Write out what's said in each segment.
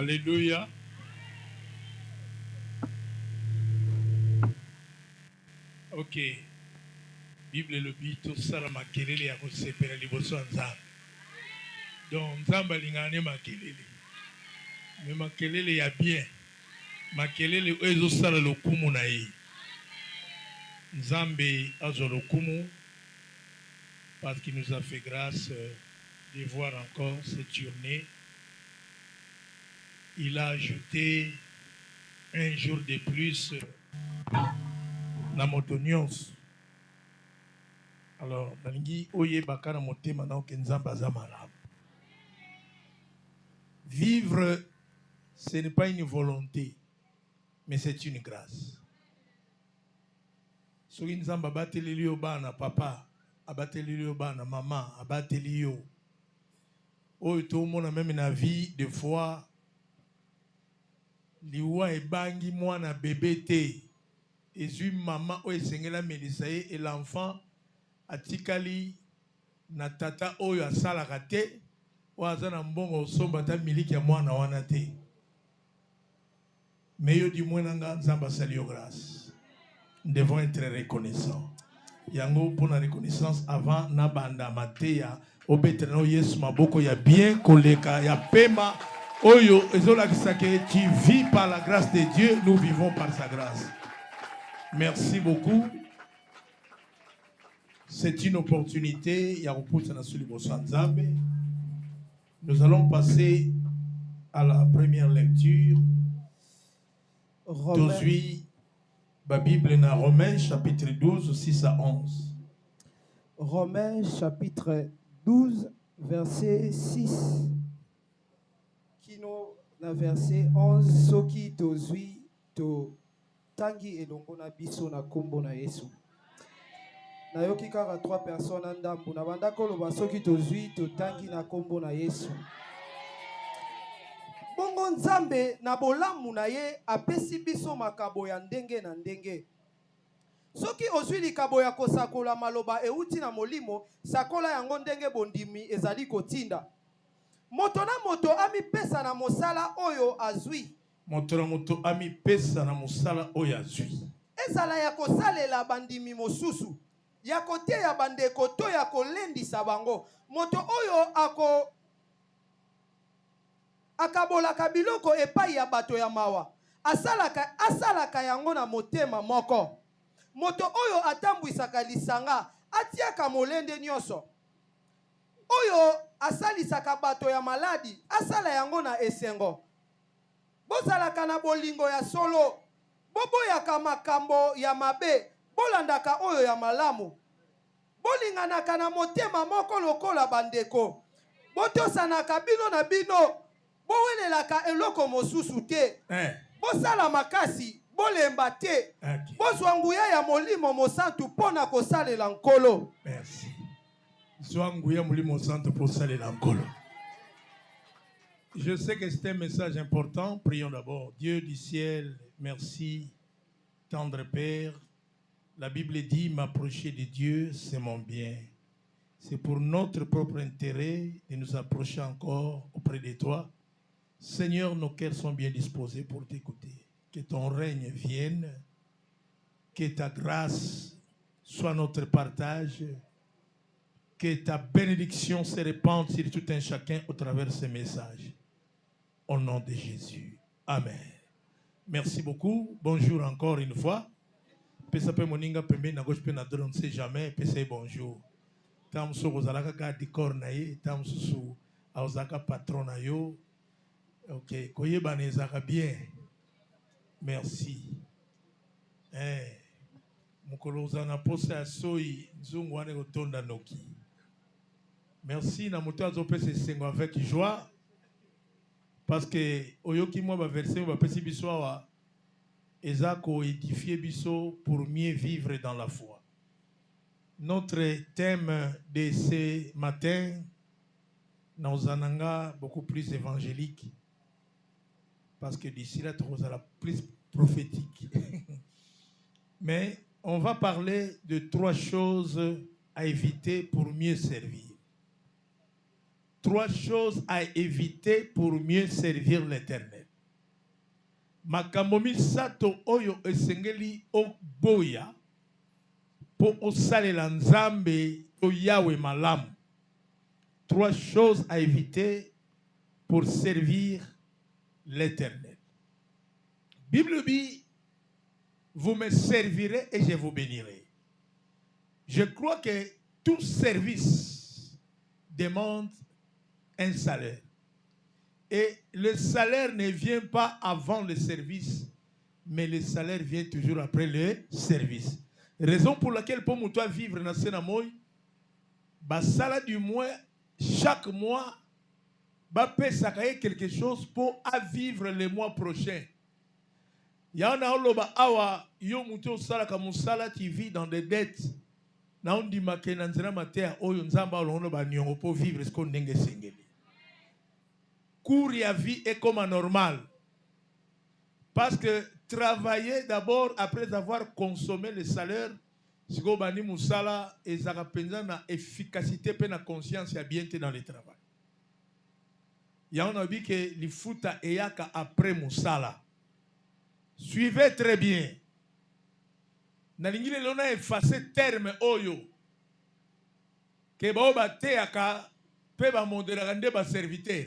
Alléluia. Ok. Bible le bito sala makelele ya kosepela liboso ya Nzambe. Donc Nzambe alingane makelele. Mais makelele ya bien. Makelele oyo ezosala lokumu na ye. Nzambe azwa lokumu parce qu'il nous a fait grâce de voir encore cette journée. Il a ajouté un jour de plus na motonions. Alors, nalingi oye bakana motema na oke Nzambe aza malamu. Vivre, ce n'est pas une volonté, mais c'est une grâce. Soki Nzambe abateleli yo bana papa, abateleli yo bana maman, abateli yo. Oyo tomona même na vie des fois liwa ebangi mwana bébé te. Ezui maman oyo esengela melisa ye et l'enfant atikali na tata oyo asalaka te. Oyo na mbongo osomba ta miliki ya mwana wana te. Mais yo di mwana nga Nzambe asali yo grâce. Nous devons être reconnaissants. Yango pour la reconnaissance avant na banda mateya obetreno Yesu maboko ya bien koleka ya pema oyo ezola kisake tu vis par la grâce de Dieu, nous vivons par sa grâce. Merci beaucoup. C'est une opportunité ya koputa na suli boso Nzambe. Nous allons passer à la première lecture. Aujourd'hui, la Bible dans Romains chapitre 12, 6 à 11. Romains chapitre 12, verset 6. Kino na verset 11. Soki tozui to tangi elongo na biso na kombo na Yesu. Na yoki kaka 3 personnes ndambu na banda koloba soki tozui to tangi na kombo na Yesu. Bongo Nzambe na bolamu na ye apesi biso makabo ya ndenge na ndenge. Soki ozwi likabo ya kosakola maloba euti na molimo, sakola yango ndenge bondimi ezali kotinda. Moto na moto amipesa na mosala oyo azwi. Moto na moto amipesa na mosala oyo azwi. Ezala ya kosalela bandimi mosusu, ya koteya bandeko to ya kolendisa bango. Moto oyo akabolaka biloko epai ya bato ya mawa, asalaka yango na motema moko. Moto oyo atambwisaka lisanga atiaka molende nyonso. Oyo asalisaka bato ya maladi asala yango na esengo. Bozalaka na bolingo ya solo, boboyaka makambo ya mabe, bolandaka oyo ya malamu. Bolinganaka na motema moko lokola bandeko. Botosanaka bino na bino, bowelelaka eloko mosusu te. Bosala makasi, bolemba te. Bozwa nguya ya molimo mosantu pona kosalela nkolo. Merci. Zwa nguya molimo mosantu pour salela nkolo. Je sais que c'est un message important. Prions d'abord. Dieu du ciel, merci, tendre Père. La Bible dit, m'approcher de Dieu, c'est mon bien. C'est pour notre propre intérêt de nous approcher encore auprès de toi. Seigneur, nos cœurs sont bien disposés pour t'écouter. Que ton règne vienne, que ta grâce soit notre partage, que ta bénédiction se répande sur tout un chacun au travers de ce message. Au nom de Jésus. Amen. Merci beaucoup. Bonjour encore une fois. Pesape moninga pembe na gauche pe na droite, on ne sait jamais. Pesa bonjour. Tam so kozalaka ka dikor na ye, tam susu aozaka patron na yo. Ok, koyeba nezaka bien. Merci. Mukolo zana posa ya soi nzungu wane kotonda noki. Merci na moto azopesa sengo avec joie. Parce que oyoki moi ba verset ba pesi biso wa ezako édifier biso pour mieux vivre dans la foi. Notre thème de ce matin nous en beaucoup plus évangélique. Parce que d'ici là, tu seras plus prophétique. Mais on va parler de 3 choses à éviter pour mieux servir. 3 choses à éviter pour mieux servir l'Éternel. Makambo misato oyo esengeli oboya po osalela Nzambe to Yahweh malamu. 3 choses à éviter pour servir l'Éternel. Bible dit, vous me servirez et je vous bénirai. Je crois que tout service demande un salaire. Et le salaire ne vient pas avant le service, mais le salaire vient toujours après le service. Raison pour laquelle pour moi vivre dans ce namoy, basala du moins chaque mois, bape sakaye quelque chose pour vivre le mois prochain. Yana oloba awa yo muto sala kamusala tu vis dans des dettes. Na on dit make na nzira matea oyo nzamba oloba nyongo pour vivre ce qu'on ndenge sengeli. Cours à vie est comme normal. Parce que travailler d'abord après avoir consommé le salaire, si vous avez musala et ça représente na efficacité et na conscience ya bien dans le travail. Il y a un dit que les fouta eyaka après musala. Suivez très bien. Nalingi le lona effacer terme oyo. Que ba teaka pe ba modera nde ba serviteur.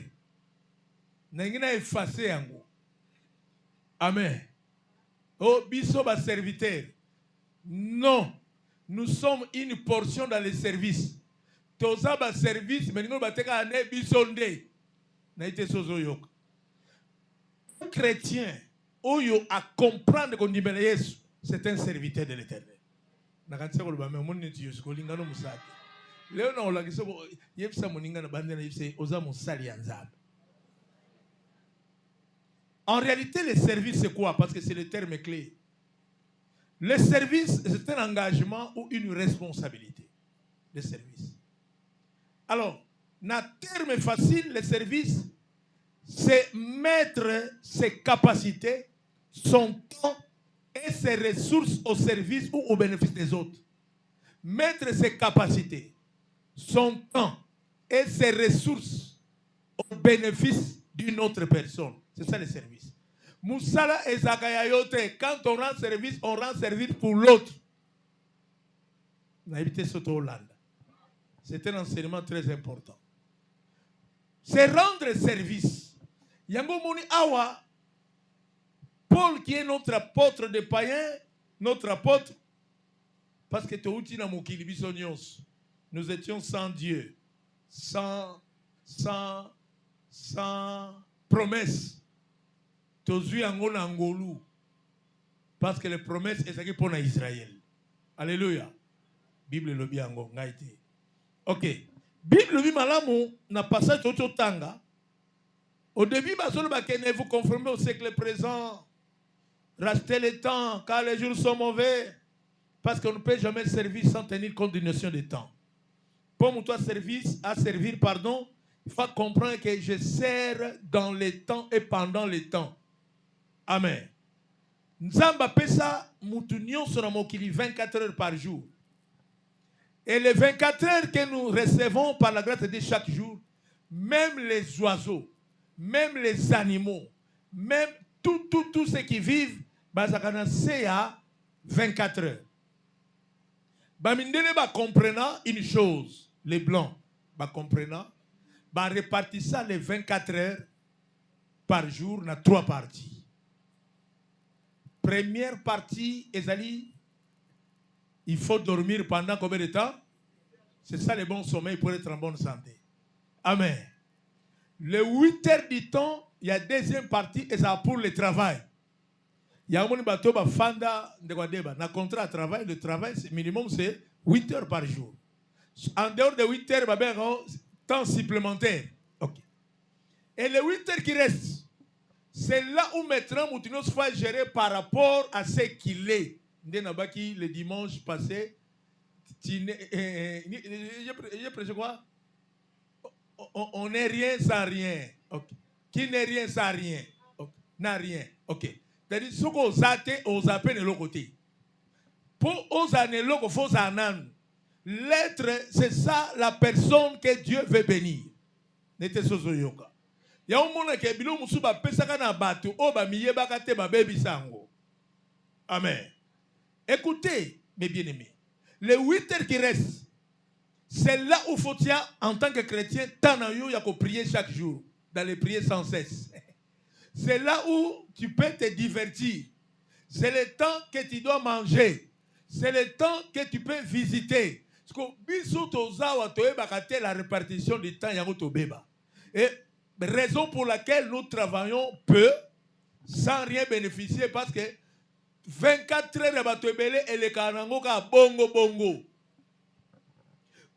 Nangina effacer yango. Amen. Oh, biso ba serviteur. Non. Nous sommes une portion dans le service. Toza ba service, mais nous bateka ane bisonde. Na ite sozo yok. Chrétien, oyo à comprendre qu'on dit ben Yesu, c'est un serviteur de l'Éternel. Na kanisa ko ba me mon nti yesu ko lingano musaki. Leo na olagisa yebisa moninga na bande na yebisa oza musali ya Nzambe. En réalité, le service, c'est quoi? Parce que c'est le terme clé. Le service, c'est un engagement ou une responsabilité. Le service. Alors, dans terme facile, le service, c'est mettre ses capacités, son temps et ses ressources au service ou au bénéfice des autres. Mettre ses capacités, son temps et ses ressources au bénéfice d'une autre personne. C'est ça le service. Moussala et Zakayayote, quand on rend service pour l'autre. C'est un enseignement très important. C'est rendre service. Yango Moni Awa, Paul qui est notre apôtre des païens, notre apôtre, parce que nous étions sans Dieu, sans promesse. Parce que les promesses sont pour Israël. Alléluia. Bible le bien ngaite. Ok. Bible le malamu na passage toto tanga. Au début, vous conformez au siècle présent. Rachetez le temps car les jours sont mauvais. Parce qu'on ne peut jamais servir sans tenir compte d'une notion de temps. Pour moi, servir, il faut comprendre que je sers dans le temps et pendant le temps. Amen. Nzamba pesa mutunyon sur mokili 24 heures par jour. Et les 24 heures que nous recevons par la grâce de Dieu chaque jour, même les oiseaux, même les animaux, même tout ceux qui vivent, c'est à 24 heures. Bamindele ba comprenant une chose, les blancs, ba comprenant, ba répartir ça les 24 heures par jour dans 3 parties. Première partie, Ezali, il faut dormir pendant combien de temps? C'est ça le bon sommeil pour être en bonne santé. Amen. Les 8 heures du temps, il y a deuxième partie et ça pour le travail. Il y a un bateau qui fanda de Guadeba. Dans le contrat de travail, le travail minimum c'est 8 heures par jour. En dehors de 8 heures, il y a un temps supplémentaire. Okay. Et les 8 heures qui restent, c'est là où maintenant Moutinos va gérer par rapport à ce qu'il est. Le dimanche passé, quoi? On n'est rien sans rien. Okay. Qui n'est rien sans rien? Okay. N'a rien. Ok. C'est-à-dire, ce qu'on zate, on zappe de l'autre côté. Pour oser l'autre, il faut s'en. L'être, c'est ça la personne que Dieu veut bénir. nete sozo yoka. Ya umona ke bilo musu ba pesaka na batu o ba miyebaka te ba bebi sango. Amen. Écoutez, mes bien-aimés, les 8 heures qui restent, c'est là où faut en tant que chrétien, t'anayo ya ko prier chaque jour, dans les prières sans cesse. C'est là où tu peux te divertir. C'est le temps que tu dois manger. C'est le temps que tu peux visiter. Parce que biso tozawa toyebaka la répartition du temps yango tobeba. Et raison pour laquelle nous travaillons peu sans rien bénéficier parce que 24 heures de batobele et le kanango ka bongo bongo.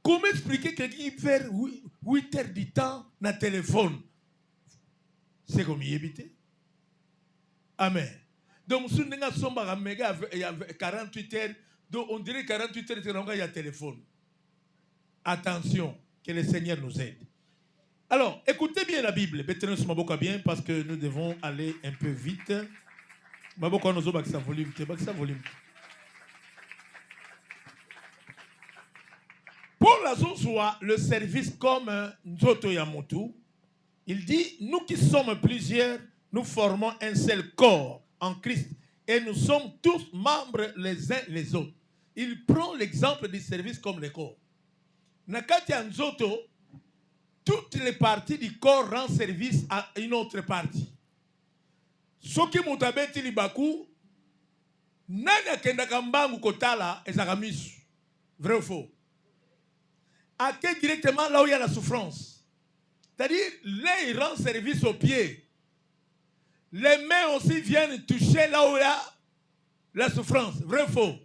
Comment expliquer quelqu'un qui fait 8 heures du temps dans le téléphone? C'est comme y éviter. Amen. Donc, si on a 48 heures, donc on dirait 48 heures, il y a téléphone. Attention, que le Seigneur nous aide. Alors, écoutez bien la Bible. Bien, parce que nous devons aller un peu vite. Pour la Zozoa, le service comme Nzoto Yamotu, il dit, nous qui sommes plusieurs, nous formons un seul corps en Christ et nous sommes tous membres les uns les autres. Il prend l'exemple du service comme le corps. Nakati Nzoto, toutes les parties du corps rendent service à une autre partie. Soki mutabeti libaku, nani kendaka mbangu kotala ezakamisu. Vrai ou faux? Accueille directement là où il y a la souffrance. C'est-à-dire, là, il rend service aux pieds. Les mains aussi viennent toucher là où il y a la souffrance. Vrai ou faux?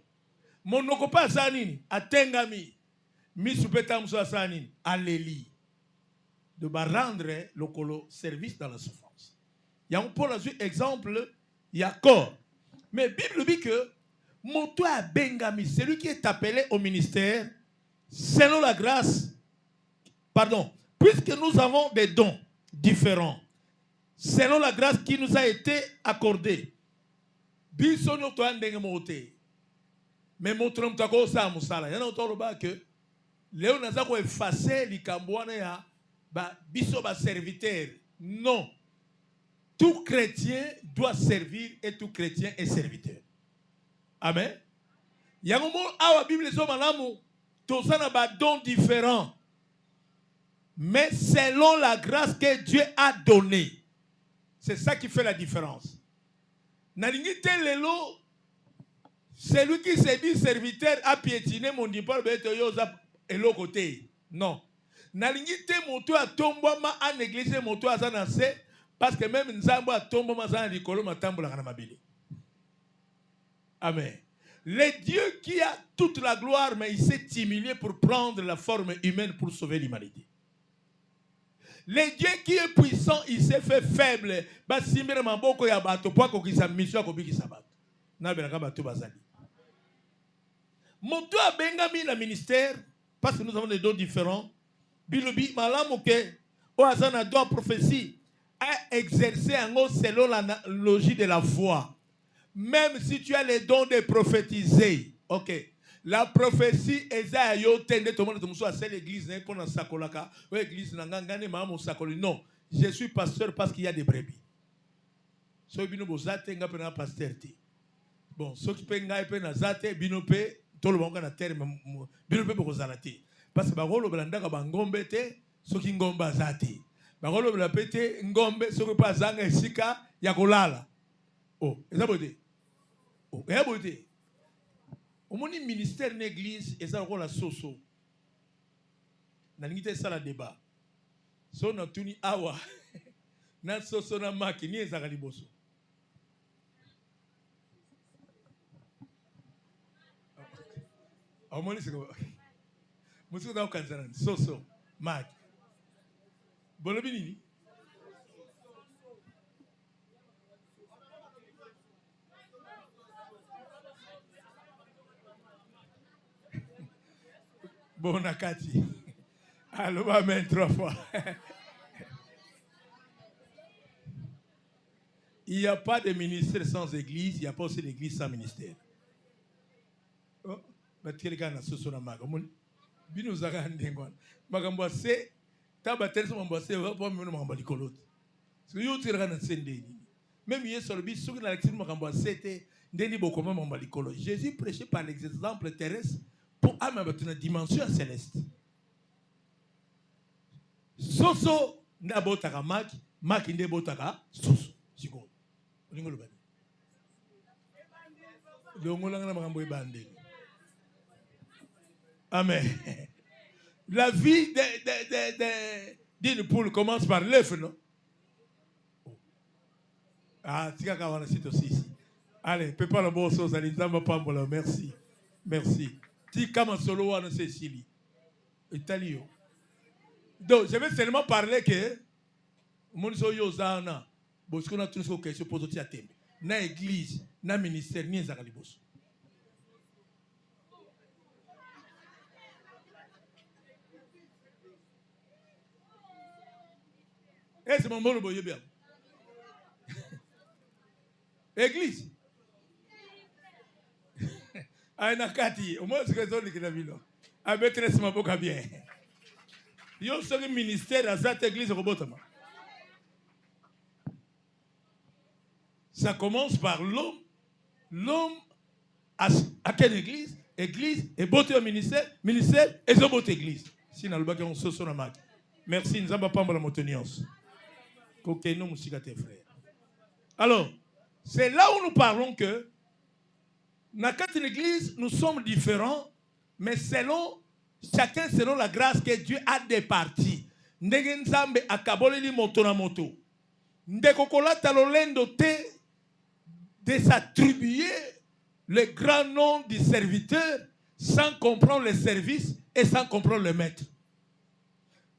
Mon okopa sanini, atengami, misupetam so sanini, alléli. De rendre le service dans la souffrance. Il y a un pour exemple, il y a corps. Mais la Bible dit que Moto a Bengami, celui qui est appelé au ministère, selon la grâce, pardon, puisque nous avons des dons différents, selon la grâce qui nous a été accordée. Bisono to andenge moté. Mais motrom tako sa musala. Yana otolo ba que Léo nazako effacer likambwana ya ba biso ba serviteur. Non. Tout chrétien doit servir et tout chrétien est serviteur. Amen. Yangomo awa Bible zo malamu tosana ba dons différents. Mais selon la grâce que Dieu a donnée. C'est ça qui fait la différence. Nalingite lelo, celui qui se dit serviteur a piétiné mon diplôme et l'autre côté. Non. Nalingite moto a tombama en église moto a zanase parce que même nzambo a tombama zan rikolo matambola kana mabili. Amen. Le Dieu qui a toute la gloire, mais il s'est humilié pour prendre la forme humaine pour sauver l'humanité. Le Dieu qui est puissant, il s'est fait faible. Basimira mamboko ya bato pour ko kisa mission ko bikisa bato. Na belaka bato bazali. Moto a bengami na ministère parce que nous avons des dons différents. Bilobi malamu ke o azana don prophétie a exercé en haut selon la logique de la foi. Même si tu as les dons de prophétiser, ok. La prophétie est à yo tende tout le monde muso à l'église ne pour na sakolaka ou église na ngangane mamu sakoli. Non, je suis pasteur parce qu'il y a des brebis. So bino bozate nga pe na pasteur ti. Bon, so ki pe nga pe na zate bino pe to lo banga na terre bino pe bozala ti. Parce que ba rolo belanda ka bangombe te so ki ngomba zate. Ba rolo bela pete ngombe so ki pa zanga esika ya kolala. Oh, ezabode. Oh, ezabode. Au mon ministère de l'église, et ça encore la soso. Nanite ça la débat. So na tuni awa. Na soso na maki ni ezaka liboso. Au mon c'est quoi? Musu da kanzana soso maki. Bolobi nini? Bon, Nakati. Allô, amen 3 fois. Il n'y a pas de ministère sans église, il n'y a pas aussi d'église sans ministère. Oh, mais tu regardes ce sur la maga. Binouzaga ndengwan. Magamba c'est Taba teresa mamboise va pas me mambali kolot. Parce que yo tira na sende. Même hier sur le bis sur la lecture mamboise c'était ndeni bokoma mambali kolot. Jésus prêchait par l'exemple terrestre pour amener une dimension céleste. Soso ndabotaka maki, maki ndebotaka soso. Siko. Olingolo bani. Longolanga na makambo ebande. Amen. La vie d'une poule commence par l'œuf, non? Ah, tika kawana c'est aussi ici. Allez, prépare le bon sauce, allez, ça va pas bon, merci. Merci. Tika ma solo wana c'est Sili. Italio. Donc, je vais seulement parler que mon so yozana, parce qu'on a tous ces questions posées à thème. Na église, na ministère, ni zakalibos. Et c'est mon mot le boye bien. Église. Aïna Kati, au moins c'est que ça qui l'a vu là. Avec très ma boca bien. Yo seul ministère à cette église robotama. Ça commence par l'homme. L'homme à quelle église? Église et beauté au ministère, ministère et zo beauté église. Si na le bac on se sonne à mak. Merci, nous avons pas la monteniance. Kokeno musika tes frères. Alors, c'est là où nous parlons que dans cette église, nous sommes différents, mais chacun selon la grâce que Dieu a départie. Ndenge nzambe akaboleli moto na moto. Ndekokola talolendo te de s'attribuer le grand nom du serviteur sans comprendre le service et sans comprendre le maître.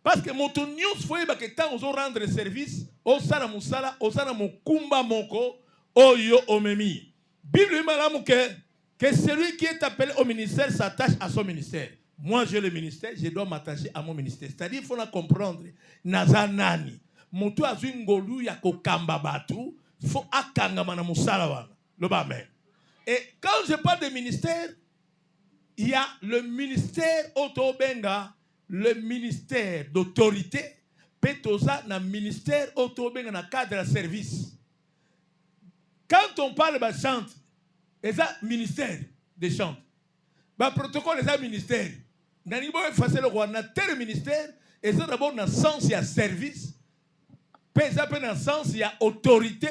Parce que moto nyos foye ba que tant ozo rendre service, osala musala, osala mokumba moko, oyo omemi. Bible malamu que celui qui est appelé au ministère s'attache à son ministère. Moi j'ai le ministère, je dois m'attacher à mon ministère. C'est-à-dire il faut la comprendre nazanani. Moto azui ngolu ya kokamba batu, faut akangama na musala wana. Le amen. Et quand je parle de ministère, il y a le ministère Otobenga, le ministère d'autorité, Petosa, le ministère Otobenga dans le cadre de service. Quand on parle de chante, c'est un ministère de chante. Le protocole est un ministère. Dans le ministère, c'est d'abord dans le sens, il y a service. Puis dans le sens, il y a autorité.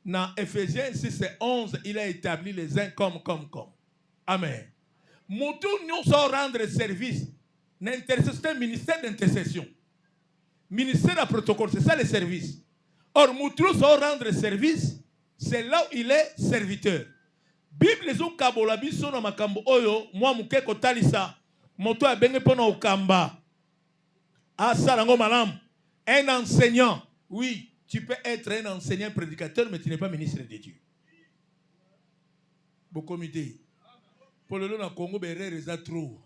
Dans Ephésiens 6 et 11, il a établi les uns comme. Amen. Moutou nous sommes rendre service. C'est un ministère d'intercession. Ministère à protocole, c'est ça le service. Or, Moutou nous sommes rendre service, c'est là où il est serviteur. Bible les kabola biso na makambo oyo, moi muke kotalisa, moto a benge pona okamba. Asalango malam, un enseignant, oui. Tu peux être un enseignant prédicateur, mais tu n'es pas ministre de Dieu. Beaucoup m'idée. Pour le long du Congo, il y a trop.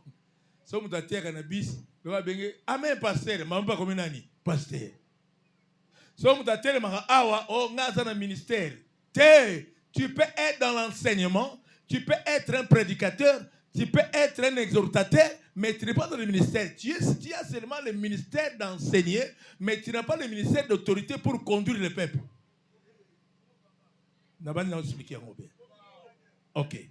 Si on a terre cannabis, le va bien. Amen, pasteur. Mais pas comme nani, pasteur. Si on a terre, awa, oh, on a un ministère. Tu peux être dans l'enseignement, tu peux être un prédicateur, tu peux être un exhortateur, mais tu n'es pas dans le ministère. Tu as seulement le ministère d'enseigner, mais tu n'as pas le ministère d'autorité pour conduire le peuple. Ok.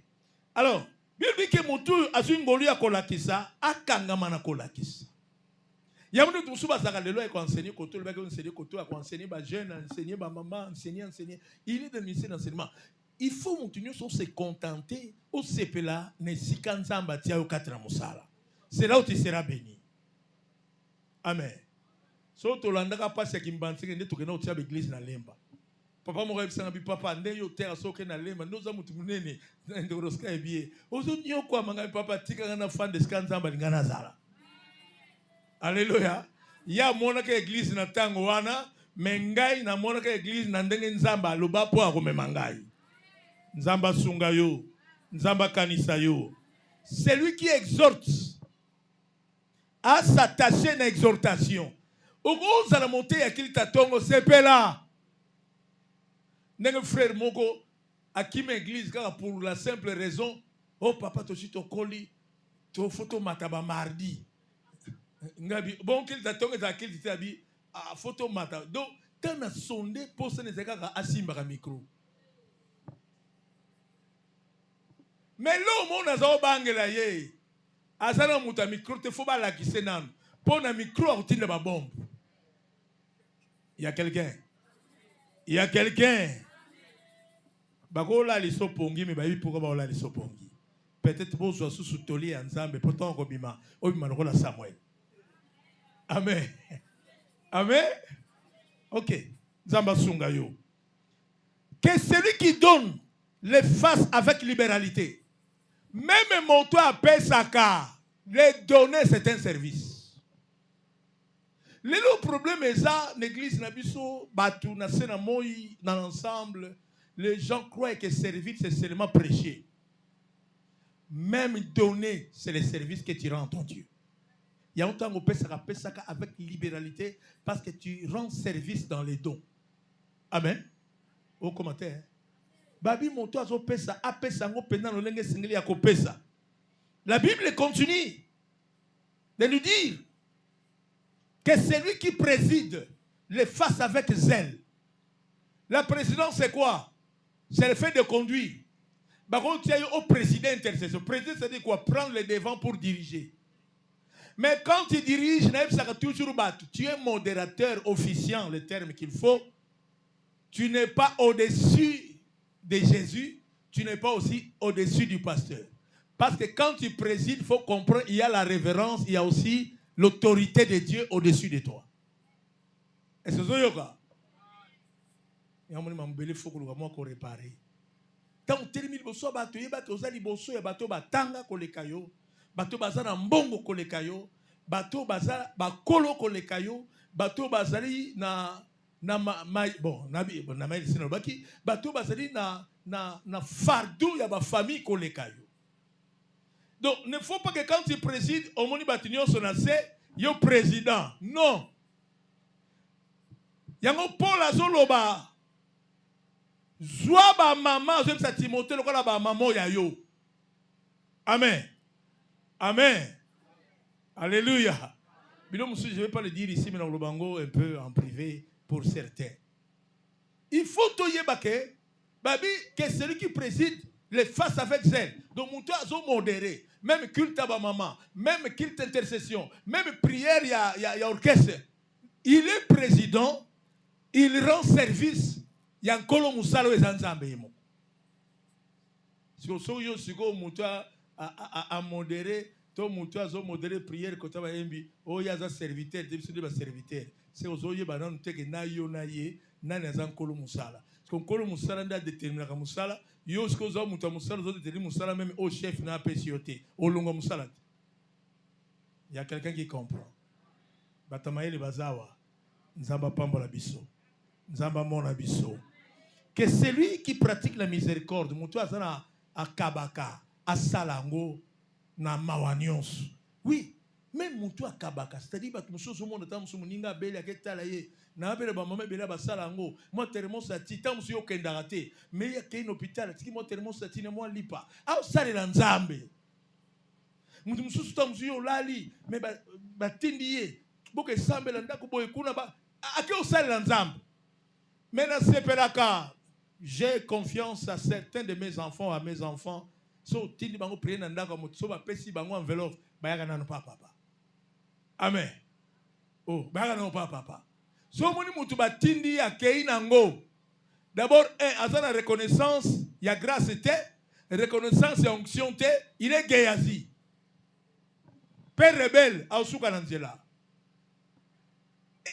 Alors, Bible dit que Moutou a su ngolu ya kolakisa, akangama na kolakisa. Il y a des gens qui ont enseigné, qui ont enseigné, les jeunes, enseigné, les mamans, enseigné. Il est dans le ministère d'enseignement. Il faut continuer sur se contenter au CPLA, ne sikanzamba tia au katramosala. C'est là où tu seras béni. Amen. So to landaka passe ya kimbantsike nde tokena utia l'église na lemba. Papa mo rebisanga bi papa nde yo terre soke na lemba ndoza mutu munene ndoroska ebie. Ozo nyoko amanga papa tika na fan de skanzamba lingana zala. Alléluia. Ya mona ka église na tango wana, mengai na mona ka église na ndenge nzamba loba po akomema ngai. Nzamba sunga yo, nzamba kanisa yo. Celui qui exhorte à s'attacher à l'exhortation. Au gros, vous allez monter à qui t'attend, c'est là. N'est-ce frère Moko, à qui m'église, pour la simple raison, oh papa, tu es ton colis, tu photo mataba mardi. Bon, qu'il t'attend et qu'il t'habille à photo mata. Donc, quand on a sondé pour ce n'est qu'à Asimba micro. Mais là, on a un bangela yé. Azana muta micro, te faut pas la qui s'est nan. Pour un micro, on tient ma bombe. Il y a quelqu'un. Il y a quelqu'un. Bagola les sopongi, mais babi pourquoi bagola les sopongi. Peut-être pour soit sous toli ensemble, pourtant on bima rola Samuel. Amen. Amen. Ok. Zamba sungayo. Que celui qui donne les fasse avec libéralité. Même mon toit à Pesaka, les donner c'est un service. Le problème est ça, l'église Nabiso, Batu, Nasena Moi, dans l'ensemble, les gens croient que servir c'est seulement prêcher. Même donner, c'est le service que tu rends à ton Dieu. Il y a un temps où Pesaka avec libéralité parce que tu rends service dans les dons. Amen. Au commentaire. Babi monto azo pesa apesa ngo pendant le lenge singeli ya kopesa. La Bible continue de nous dire que celui qui préside le fasse avec zèle. La présidence c'est quoi? C'est le fait de conduire. Par contre, tu es au président intercession. Président c'est quoi? Prendre le devant pour diriger. Mais quand tu diriges, tu es modérateur officiant, le terme qu'il faut. Tu n'es pas au-dessus de Jésus, tu n'es pas aussi au-dessus du pasteur. Parce que quand tu présides, il faut comprendre, il y a la révérence, il y a aussi l'autorité de Dieu au-dessus de toi. Est-ce que c'est ça? Il y a un moment où il faut que réparer. Quand on termine, il faut que tu aies des choses, bateau batanga kolekayo, bateau bazana mbongo kolekayo, bateau bazala bakolo kolekayo, bateau bazali na bon na mail sinobaki bateau bazali na fardeau ya ba famille kolekayo. Donc ne faut pas que quand tu présides au moni batinyo sonase yo président. Non. Yango Paul azoloba Zwa ba maman, je sais Timothée, le ba maman ya yo. Amen. Amen. Alléluia. Je ne vais pas le dire ici, mais dans le bango, un peu en privé pour certains. Il faut que celui qui préside le fasse avec zèle. Donc, mon toit modéré. Même culte à ma maman, même culte intercession, même prière, il y a orchestre. Il est président, il rend service. Il y a un colon moussalo et zanzambe. Si on a modéré, tout mon toit a modéré prière quand on a dit oh il y a un serviteur, serviteur. C'est aux oeufs banan te que nayo naye nanazan colon moussala. Parce qu'on colon moussala n'a déterminé comme moussala. Yo ce qu'on a mouta moussala ont déterminé moussala même au chef n'a pas sioté au longo moussala. Il y a quelqu'un qui comprend. Batamaye le bazawa. Nzamba pambo la biso. Nzamba mona biso. Que celui qui pratique la miséricorde, moutou azana a kabaka, a salango, na mawanyons. Oui, même moutou a kabaka, c'est-à-dire que moussou au monde tam soumoninga beli a ketalaye, na bele ba mama bela ba salango, moi tellement sa tita moussou yo kendarate, mais il y a qu'un hôpital, tiki moi tellement sa tine moi lipa. Ah sale la nzambe. Moussou tam moussou yo lali, mais ba tindiye, boke sambe la ndako boye kuna ba, a ke sale la nzambe. Mais na sepelaka. J'ai confiance à certains de mes enfants, à mes enfants. So tindi bango prier nanda comme so ba pesi bango enveloppe, ba yaga nanu papa. Amen. Oh, ba yaga nanu papa. So moni mutu ba tindi ya kei nango. D'abord azana reconnaissance, il y a grâce té, reconnaissance et onction té, il est geyazi. Père rebelle, ausuka nanzela.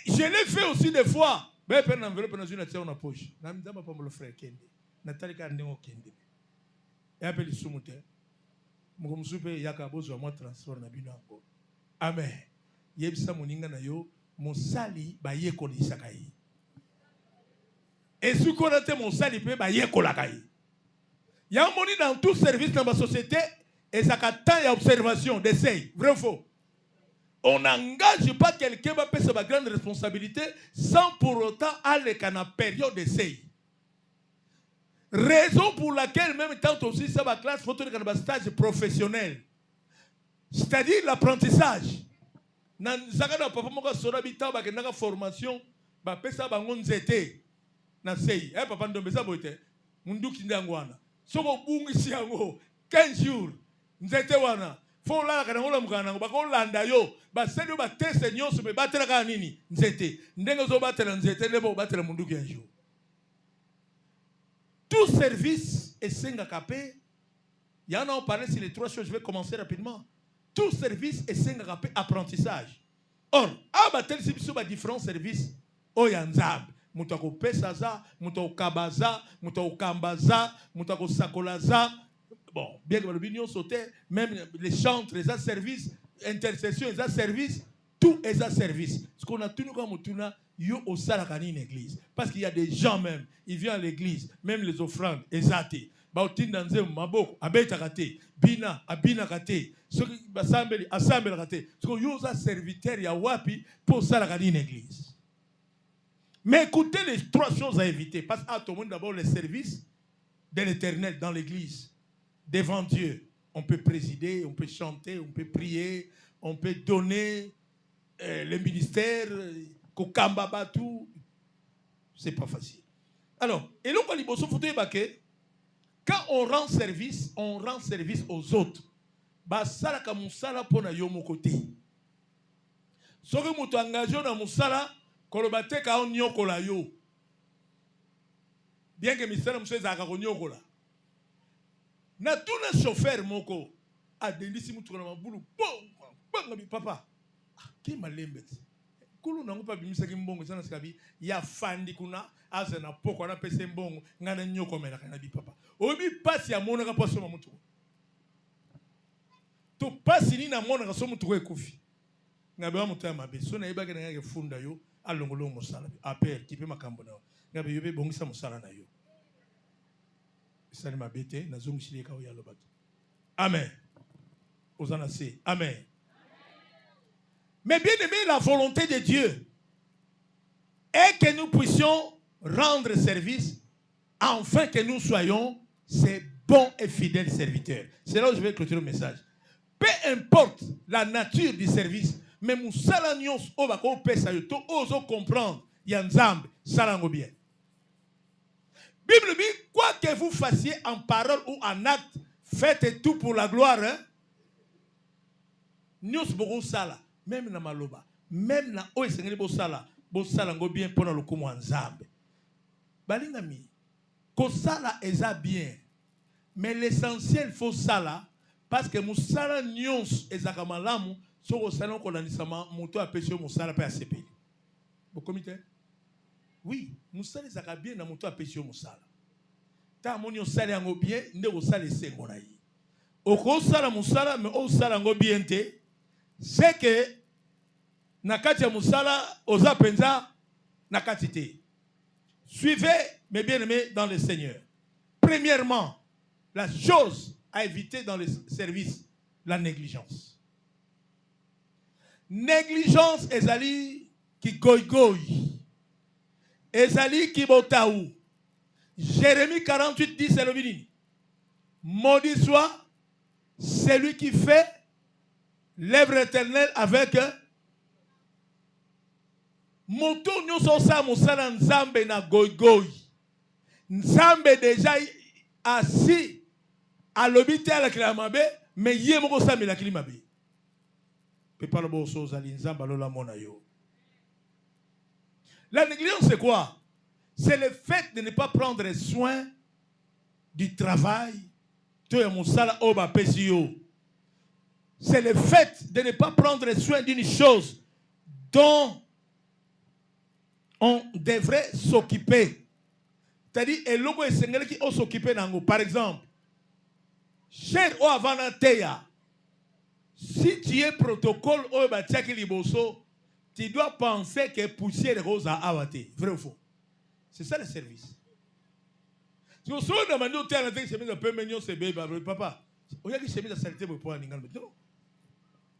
Je l'ai fait aussi des fois. Ben père n'enveloppe dans une assiette en poche. N'amidama pas mon frère Kende. Nathalie Kandingo Kende. Et appelle Sumute. Mon soupe Yakabozo à moi transfert na binango. Amen. Yebisa moninga na yo mon sali ba yeko li sakai. Et ce qu'on a été mon sali pe ba yeko la kai. Il y a un moni dans tout service dans ma société et ça a y a observation d'essai. Vrai ou faux? On n'engage pas quelqu'un qui va payer sa grande responsabilité sans pour autant aller qu'à la période d'essai. Raison pour laquelle même tant aussi ça va classe, il faut tenir un stage professionnel. C'est-à-dire l'apprentissage. na zakana papa moko soda bita ba kenaka formation ba pesa bango nzete na sei papa ndombe za boite munduki ndango wana soko bungisi yango 15 jours nzete wana fo la kana ngola mukana ngo bakolanda yo ba sedio ba teste nyonso be batela ka nini nzete ndenge zo batela nzete nebo batela munduki un jour. Tout service est sengakapé. Il y en a on parlait sur les trois choses, je vais commencer rapidement. Tout service est sengakapé apprentissage. Or, abatel si biso ba différents services oyanzab. Mutako pesaza, mutako kabaza, mutako kambaza, mutako sakolaza. Bon, bien que l'opinion sautait, même les chantres, les services, intercession, les services, tout est un service. Ce qu'on a tenu comme tuna, yo au salakani une église. Parce qu'il y a des gens même, ils viennent à l'église, même les offrandes, ezate. Bautin danze maboko, abeta kate, bina, abina kate, ce qui assemble, assemble kate. Ce qu'on yo sa serviteur ya wapi pour salakani une église. Mais écoutez les trois choses à éviter. Parce que tout le monde d'abord les services de l'éternel dans l'église. Devant Dieu, on peut présider, on peut chanter, on peut prier, on peut donner le ministère, kokamba tout. C'est pas facile. Alors, et donc, quand on rend service aux autres. Basala ka musala pona yo mokote. Soki mutu engagé na musala, kolobate ka on nyokola yo. Bien que misala musala zaka ko nyokola. Na tuna chauffeur moko adendisi mutu na mabulu bon papa ki malembet kulu nango pa bimisa ki mbongo sana sikabi ya fandi kuna aza na poko na pese mbongo ngana nyoko mela kana bi papa obi pasi ya mona ka paso ma mutu to pasi ni na mona ka so mutu ko ekufi ngabe wa mutu ya mabe so na ibaka na funda yo alongolo mosala appel kipe makambo na ngabe yobe bongisa mosala na yo. Amen. Amen. Mais bien aimé, la volonté de Dieu est que nous puissions rendre service afin que nous soyons ses bons et fidèles serviteurs. C'est là où je vais clôturer le message. Peu importe la nature du service, mais nous salanions au bako pesa yo to oso comprendre yanzambe salango bien. Bible dit, quoi que vous fassiez en parole ou en acte, faites tout pour la gloire. Nous sommes sala, même na maloba, même na oesengeli bo sala ngo bien pour le kumu nzambe. Balingami, ko sala eza bien, mais l'essentiel faut sala parce que musala nyons ezaka malamu soko sala ko lanisama moto apesi mo sala pe asepeli. Bo comité? Oui, musala ezaka bien na moto apesi mo sala. Ta moni osala yango bien nde osala esengo na yi. Oko sala musala mais osala ngo bien te. C'est que nakati ya musala oza penza nakati te. Suivez mes bien-aimés dans le Seigneur. Premièrement, la chose à éviter dans le service, la négligence. Négligence ezali ki goy. Ezali ki botaou. Jérémie 48, 10, c'est le béni. Maudit soit celui qui fait l'œuvre éternelle avec moto nyoso sa musala nzambe na goy. Nzambe déjà assis à l'obité à la klamabe, mais yé moko sa la klimabe. Pe pas le bon chose à l'inzambe alola mona yo. La négligence c'est quoi? C'est le fait de ne pas prendre soin du travail. C'est le fait de ne pas prendre soin d'une chose dont on devrait s'occuper. C'est-à-dire, et logo est sengeli qui s'occuper nango. Par exemple, cher o avanateya, si tu es protocole o batiaki liboso, tu dois penser que poussière rose a awate. Vrai ou faux? C'est ça le service. Si on se demande au terrain de chemise un peu mignon, c'est bébé, papa. On y a qui chemise à saleté pour pouvoir n'ingal. Non.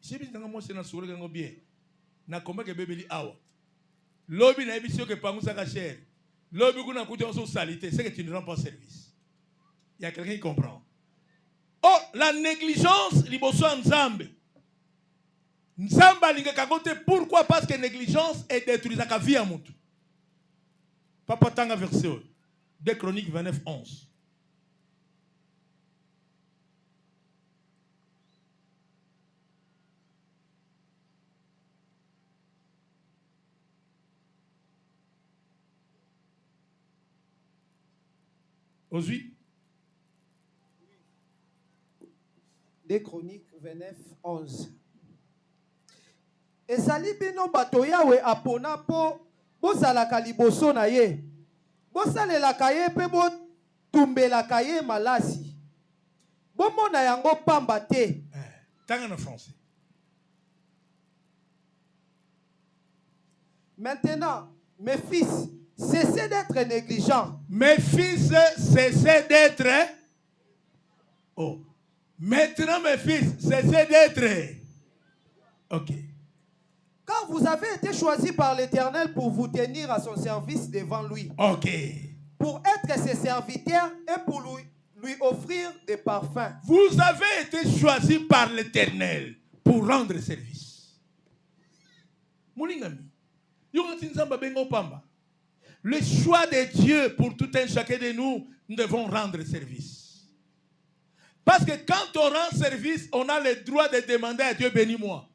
Chemise dans moi c'est na sourire gango bien. Na combat que bébé li awa. Lobby na émission que pangu sa cher. Lobby qu'on a coûté en son salité, c'est que tu ne rends pas service. Il y a quelqu'un qui comprend. Oh, la négligence liboso ensemble. Nzamba lingaka kote. Pourquoi? Parce que négligence est détruite à vie à mutu. Papa tanga verset 2 Chroniques 29, 11. Aujourd'hui 2 Chroniques 29, 11. Ezali bino bato yawe apona po bozalaka liboso na ye. Bosalelaka ye pe botumbelaka ye malasi. Bomona yango pamba te. Tanga en français. Maintenant, mes fils, cessez d'être négligents. Mes fils, cessez d'être. Oh. Maintenant, mes fils, cessez d'être. Ok. Quand vous avez été choisis par l'Éternel pour vous tenir à son service devant lui. Ok. Pour être ses serviteurs et pour lui offrir des parfums. Vous avez été choisis par l'Éternel pour rendre service. Moulingami. Le choix de Dieu pour tout un chacun de nous, nous devons rendre service. Parce que quand on rend service, on a le droit de demander à Dieu, bénis-moi.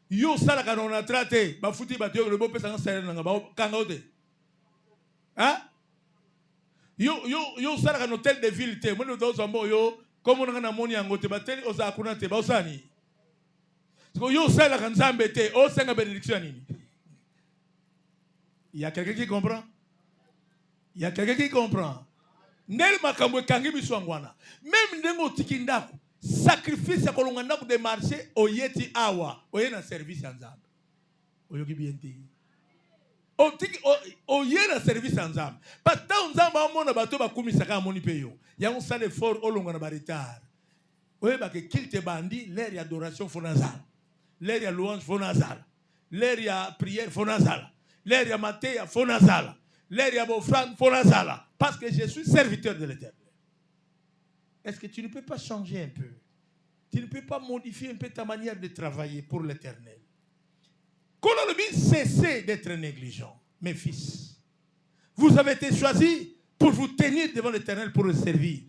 Yo sala quand on a traité, ba fouti ba Dieu le beau pesa sala nga ba kangote. Hein? Yo sala quand hôtel de ville te, moi nous sommes yo comme on a na moni angote ba teli oza kuna te ba osani. Parce que yo sala quand Nzambe te, o senga bénédiction nini. Il y a quelqu'un qui comprend? Il y a quelqu'un qui comprend? Nel makambo kangi biso ngwana. Même ndengo tikindako. Sacrifice à kolongana de marché oyeti awa oyena service ensemble oyoki bienti oyena service ensemble pata nzamba amona bato bakumisa ka moni peyo ya on sale fort olongana ba retard oyeba ke kilte bandi l'air d'adoration fonazala l'air ya louange fonazala l'air ya prière fonazala l'air ya matéa fonazala l'air ya offrande fonazala parce que je suis serviteur de l'Éternel. Est-ce que tu ne peux pas changer un peu? Tu ne peux pas modifier un peu ta manière de travailler pour l'Éternel? Cessez d'être négligent, mes fils. Vous avez été choisis pour vous tenir devant l'Éternel pour le servir.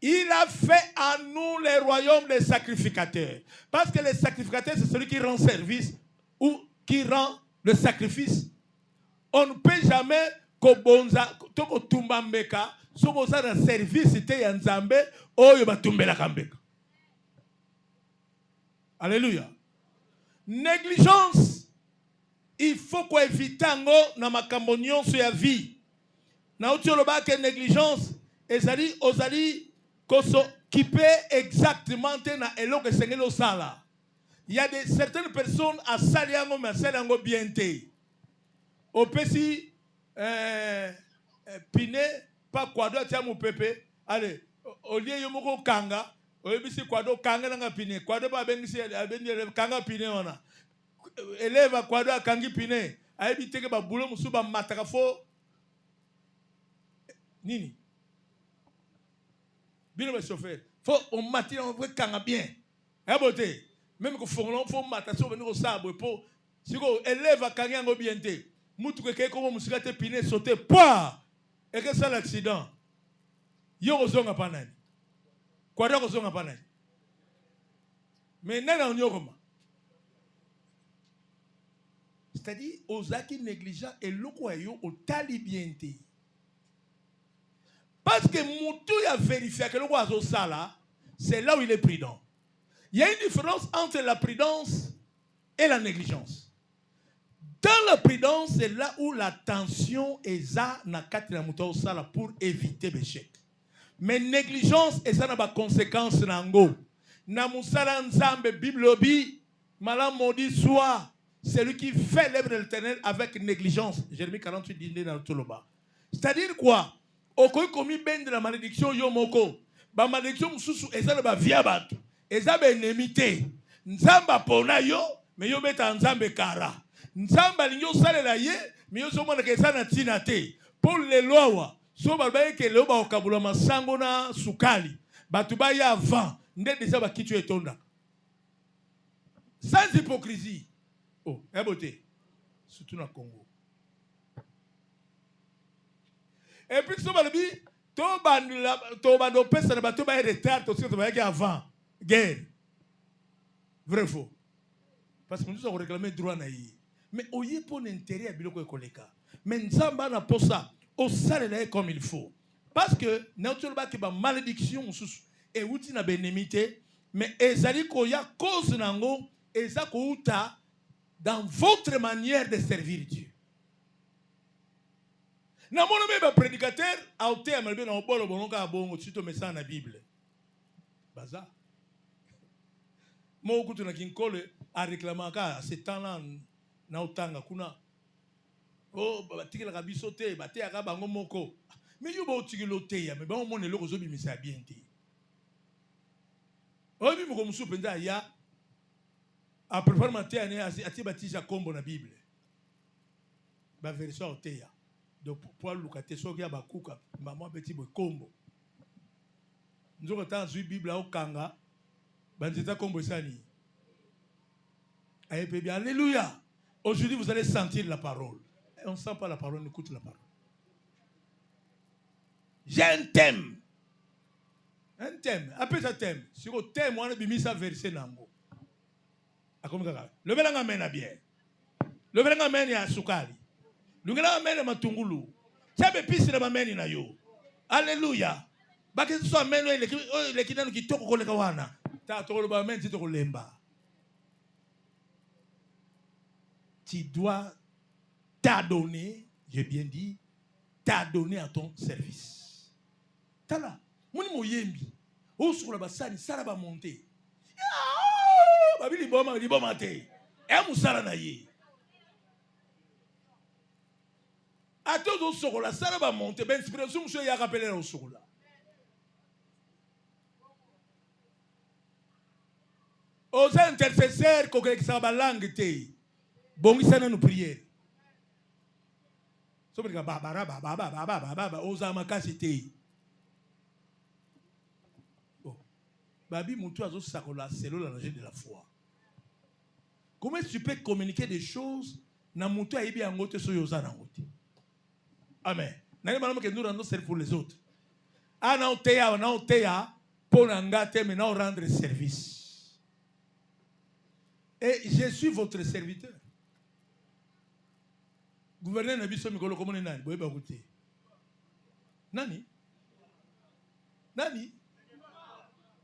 Il a fait en nous les royaumes des sacrificateurs. Parce que les sacrificateurs, c'est celui qui rend service ou qui rend le sacrifice. On ne peut jamais kobonza toko tumba mbeka soko za na service te ya Nzambe oyo batumbela kambeka. Alléluia. Négligence, il faut qu'on évite ngo na makambo nyonso ya vie. Na utioloba ke négligence ezali ozali koso s'occuper exactement na eloko sengelo sala. Il y a certaines personnes à saliango mais saliango bien te. Au pesi pine pas kwado tia mu pepe allez au lieu yomoko kanga oyebisi kwado kanga nga pine kwado ba bengisi abendi kanga pine ona eleva kwado akangi pine ayebi teke ba bulo musuba mataka fo nini bino ba chauffeur faut on matin on veut kanga bien abote même que fongolon faut mataso venir au sable pour siko eleva kanga ngo bien te mutu ke ko musika te pine sauter poa et que c'est l'accident yo ozonga panani kwado kozonga panani mais nana on yokoma c'est-à-dire aux acquis négligents et l'okoyo au talibienté parce que mutu a vérifié que l'oko azo sala c'est là où il est prudent. Il y a une différence entre la prudence et la négligence. Dans la prudence, c'est là où l'attention est là pour éviter l'échec. Mais négligence est ça n'a conséquence nango. Na musala nzambe biblobi malam maudit soit celui qui fait l'œuvre de l'Éternel avec négligence. Jérémie 48 dit dans le Toloba. C'est-à-dire quoi? Okoy komi ben de la malédiction yomoko. Ba malédiction mususu eza ba viabat. Eza ba enemité. Nzamba pona yo, mais yo beta nzambe kara. Nzamba linyo salela ye, mais yo somona ke sana tina te. Pour les lois, so ba ba ke loba okabula masango na sukali. Batu ba ya avant, nde déjà ba kitu etonda. sans hypocrisie. Oh, et beauté. Surtout dans le Congo. Et puis, si on va le dire, tout le monde ça ne va pas être retard, tout ce qui va avant. Guerre. Vrai ou faux? Parce que nous avons réclamé droit naïf. Mais au lieu pour l'intérêt à biloko ekoleka. Mais nous avons na pour ça au salaire comme il faut. Parce que naturellement que ba malédiction et outi na bénémité mais ezali ko ya cause nango eza ko uta dans votre manière de servir Dieu. Na mono me ba prédicateur a oté amalbe na obolo bononga bongo tsito mesa na Bible. Baza. Mo kutu na kinkole a réclamer ka ce temps-là na otanga kuna. Oh batikela ka biso te bate aka bango moko. Mais yo ba otikelo te ya mais ba o mona eloko zo bimisa bien te. Obi mo musu penza ya a préparer matin ane ati batija kombo na Bible. Ba version te ya. Donc pour lukate soki ya bakuka maman petit boy kombo. Nzoko ta zui Bible au kanga banzita kombo sani. Aye bébé alléluia. Aujourd'hui vous allez sentir la parole. Et on ne sent pas la parole, on écoute la parole. J'ai un thème. Un thème. Après ça thème. Sur le thème, on a mis ça verset nango. Le belanga mena bien. Le belanga mena ya sukali. Le belanga mena matungulu. Chabe pisi na mameni na yo. Alléluia. Baki so meno le kinanu kitoko koleka wana. Ta tokolo ba meni tito kolemba. Tu dois t'adonner, j'ai bien dit, t'adonner à ton service. Tala, moni moyembi, o sur la basani, sala ba monter. Babili boma te. E musala na ye. Ato do sokola, sala ba monter, ben inspiration monsieur ya rappeler au sokola. Aux intercesseurs ko ke sa ba langue te. Bongi sana nous prière. So baba baba ozama kasite. Oh. Babi mutu azo sakola selo la logique de la foi. Comment tu peux communiquer des choses na mutu ayebi angote so yoza na ngote. Amen. Nani malama ke nous rendons service pour les autres. Ana oteya pour ngate mais na rendre service. Et je suis votre serviteur. Gouverneur na biso mikolo komone nani boyeba kuti nani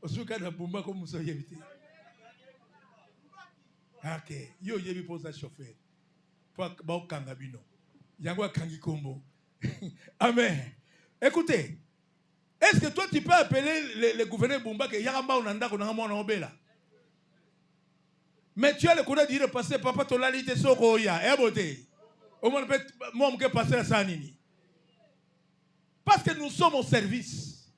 osuka na bumba ko muso yebite okay yo yebi posa chauffeur pour ba okanga bino yango akangi kombo amen. Écoutez, est-ce que toi tu peux appeler le gouverneur Bumba que yakamba onanda ko na mwana obela mais tu as le courage de dire passer papa tolalite soko ya ebote. Parce que nous sommes au service.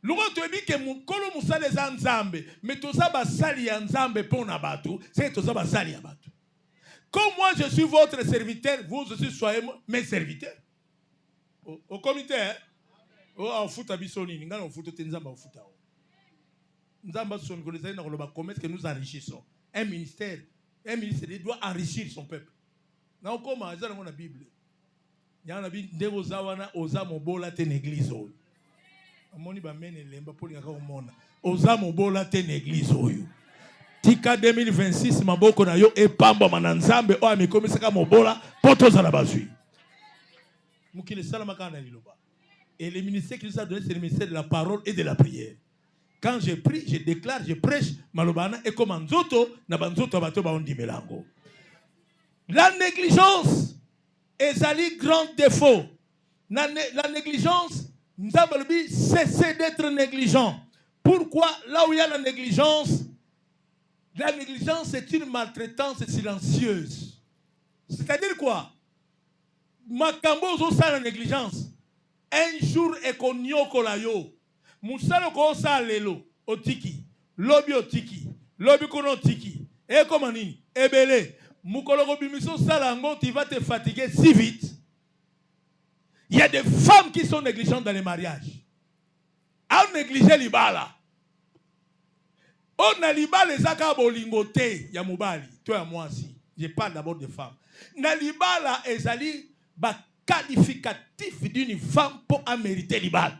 L'autre dit que nous sommes les Nzambe, mais tout ça va salir Nzambe pour Nabatou, c'est tout ça va salir Nabatou. Comme moi je suis votre serviteur, vous aussi soyez mes serviteurs. Au comité, au foot à Bissoni, nous avons foot Nzamba au foot. Nzamba son connaissance dans le commerce que nous enrichissons. Un ministère doit enrichir son peuple. Na koma azana na Bible. Yana bi ndeko zawana oza mobola te l'église oyo. Amoni ba mene lemba poli ngaka omona. Oza mobola te l'église oyo. Tika 2026 maboko na yo epamba mananzambe o amikomisaka mobola poto za na bazui. Mukile salama kana liloba. Et le ministère qui nous a donné c'est le ministère de la parole et de la prière. Quand je prie, je déclare, je prêche malobana et comme nzoto na banzoto bato ba ondi melango. La négligence est un grand défaut. La négligence, cessez d'être négligent. Pourquoi? Là où il y a la négligence est une maltraitance silencieuse. C'est-à-dire quoi? Makambo zo sa la négligence. Un jour ekonyoko la yo. Musalo ko sa lelo otiki. Lobi otiki. Lobi kono otiki. E comment nini? Ebele. Tu vas te fatiguer si vite. Il y a des femmes qui sont négligentes dans les mariages. À négliger les balas. On a libala ezaka bolingote ya mobali, toi à moi aussi. Je parle d'abord des femmes. Na libala ezali ba qualificatif d'une femme pour mériter libala.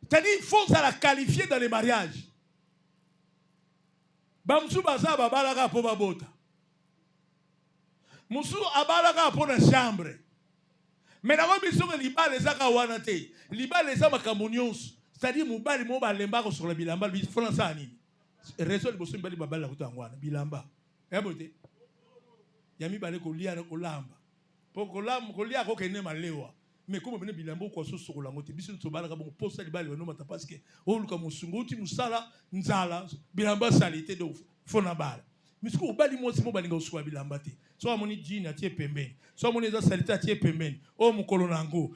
C'est-à-dire il faut ça la qualifier dans les mariages. Bamsu baza babalaka po babota. Musu abalaka po na chambre. Mais na biso que libala ezaka wana te. Libala ezaka makambo nyonso. C'est-à-dire mobali mo balemba ko sur le bilamba bi France ani. Réseau le bosso mbali babala kuta ngwana bilamba. Ya bote. Ya mi bale ko lia ko lamba. Po ko lamba ko lia ko kene malewa. Mais comme bene bilamba ko so sokola ngote biso to balaka bon posa libala no mata parce que o luka musungu ti musala nzala bilamba salite do fona bala. Misiko obali mo simo balinga uswa bilamba te. So amoni jini atie pembeni. So amoni za salite atie pembeni. O mukolo nango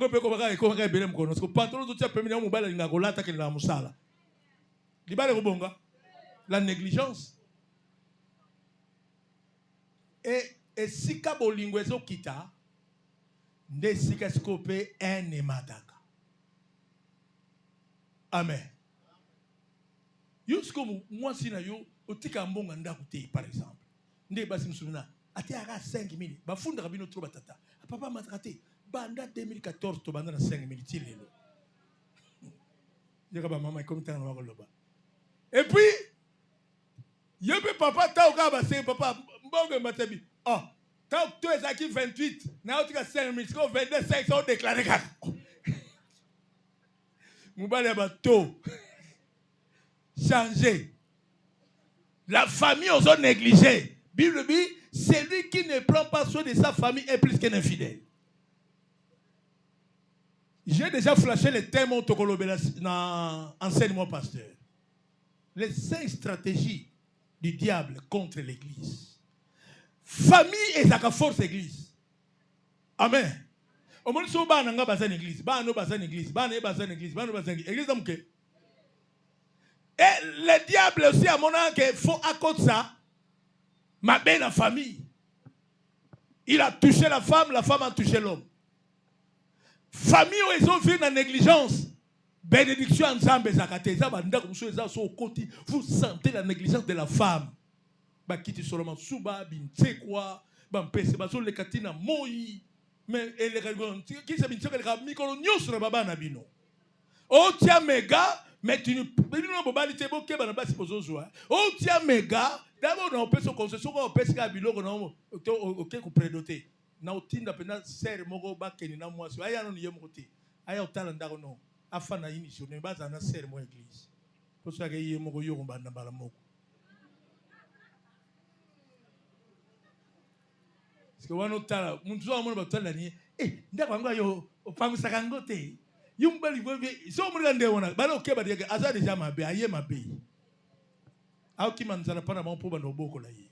pe ko baka bele mukono. So pantalon to tia pembeni o mubala linga kolata ke la musala. Libala ko bonga. La négligence. Et sika bolingo ezo kita nde sika skope ene mataka. Amen. Yusko moi sina yo otika mbonga ndaku te par exemple. Nde basi msumina ati aka 5000 bafunda kabino trop batata. Papa matrate banda 2014 to banda na 5000 tilelo. Yaka ba mama comme tant na loba. Et puis yebe papa ta oka ba se papa mbonga matabi. Oh, tant que tu es acquis 28, na otika 5000 ko 22 5 sont déclarés ka. Mubale bato. Changer. La famille aux autres négligés. Bible dit, celui qui ne prend pas soin de sa famille est plus qu'un infidèle. J'ai déjà flashé les thèmes dans enseignement pasteur. Les 5 stratégies du diable contre l'église. Famille et sa force église. Amen. Au moins, si on a une église, on a une église, on a une église, on a une église. Et le diable aussi, à mon avis, qu'il faut à cause de ça, ma belle famille. Il a touché la femme a touché l'homme. Famille où ils ont vu la négligence. Bénédiction en Zambé Zakate. Vous sentez la négligence de la femme. Bakiti Solomon Souba, Bintekwa, Bampese, Bazo, le Katina, Moï. Mais elle est qui s'est mis sur le micro, sur le baba Nabino. Oh, tiens, méga. Mais tu ne peux pas te boquer dans la oh, tiens, méga. D'abord, on peut se concession, on peut se faire ok, prédoté. Na otinda pena serre moko bakeni na mwasi. Aya no niye mokote. Aya otala ndako no. Afa na inisio ne baza na serre mo église. Pour ça que yé moko yo mbanda bala moko. Parce que wana otala, muntu zo amona batala ni ndako ngo yo opangusa kangote. Yumbali bobe so muri ngande wona bala okeba diake aza deja mabe aye mabe au kimanzana pana mampo bando boko la ye.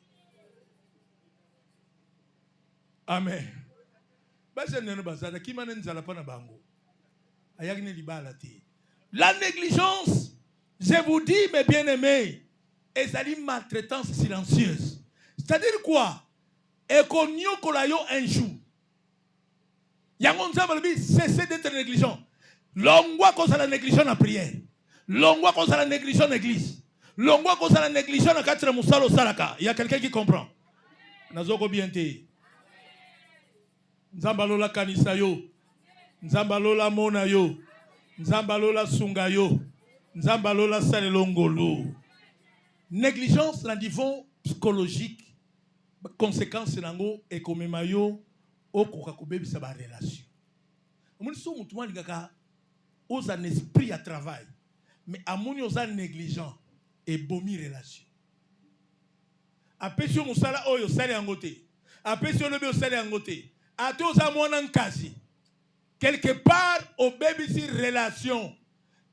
Amen. Basa neno bazana kimane nzala pana bango ayagine libala te. La négligence, je vous dis mes bien-aimés, est une maltraitance silencieuse. C'est-à-dire quoi? Et qu'on y a un jour. Yangon Zabalbi cessez d'être négligent. L'ongwa cause la négligence en prière. L'ongwa cause la négligence en église. L'ongwa cause la négligence en 4 Moussalo Salaka. Il y a quelqu'un qui comprend. Nazoko bienté. Nzambalola kanisa yo. Nzambalola mona yo. Nzambalola sunga yo. Nzambalola salelongolo. Négligence na niveau psychologique. Conséquence nango ekomema yo okoka kobebisa ba relation. Omoni so mutu mwa lingaka oza un esprit à travail, mais amoni oza négligent et bomi relation. Apesi musala oyo sali angote. Apesi lobe osali angote. Ate oza mwana nkasi. Quelque part au bebisi relation.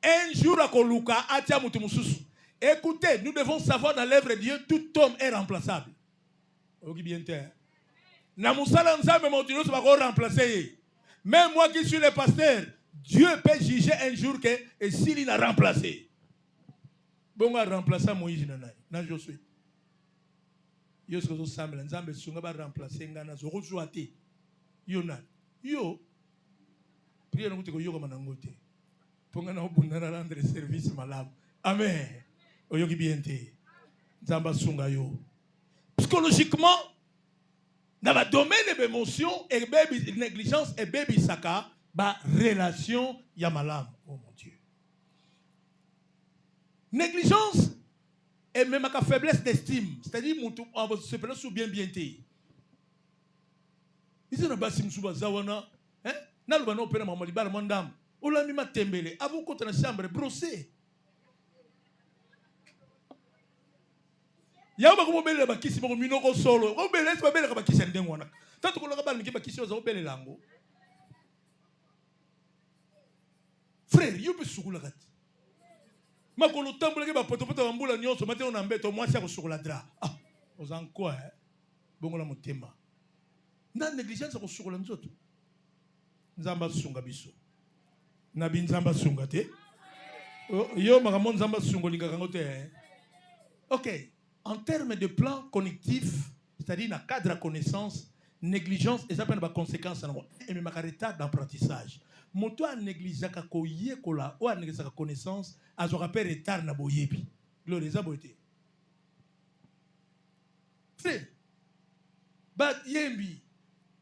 Un jour à koluka atia mutu mususu. Écoutez, nous devons savoir dans l'œuvre de Dieu tout homme est remplaçable. Ok bien terre. Na musala nzambe motuno se va remplacer. Même moi qui suis le pasteur, Dieu peut juger un jour que et s'il l'a remplacé. Bon, on a remplacé Moïse na Josué. Yo ce que vous savez, nzambe sunga ba remplacer ngana zo rejoate. Yo na. Yo. Priez nous te ko yo comme nangote. Ponga na obunda na rendre service malamu. Amen. Oyoki bien te. Nzamba sunga yo. Psychologiquement, dans le domaine de l'émotion et de négligence et baby saka, ba relation yamalam. Oh mon Dieu. Négligence et même à faiblesse d'estime, c'est-à-dire on se peut sous bien te. Ils ont basi msuba zawana, hein? Na lubana opena mamali bala mandam. Ola mi matembele, avant qu'on na chambre brossé. Ya ba ko bele ba kisi ba ko minoko solo. Ko bele ba bele ba kisi ndengwana. Tanto ko la ba mi ba kisi o za bele lango. Frère, yo pe sukula kat. Makolo tambula ke ba potopoto bambula nyonso mate on ambeto mwasi ko sukula dra. Ah, ozan quoi hein? Bongola motema. Na négligence ko sukula nzoto. Nzamba sunga biso. Na binzamba sunga te. Yo makamon nzamba sungo linga kangote. OK. En termes de plan cognitif, c'est-à-dire dans le cadre de la connaissance, négligence, et ça peut avoir des conséquences. Et même un retard d'apprentissage. Moto a négligé ka koye kola ou a négligé sa connaissance, a zo rappel retard na boyebi. Lo les aboté. Frère, ba yembi.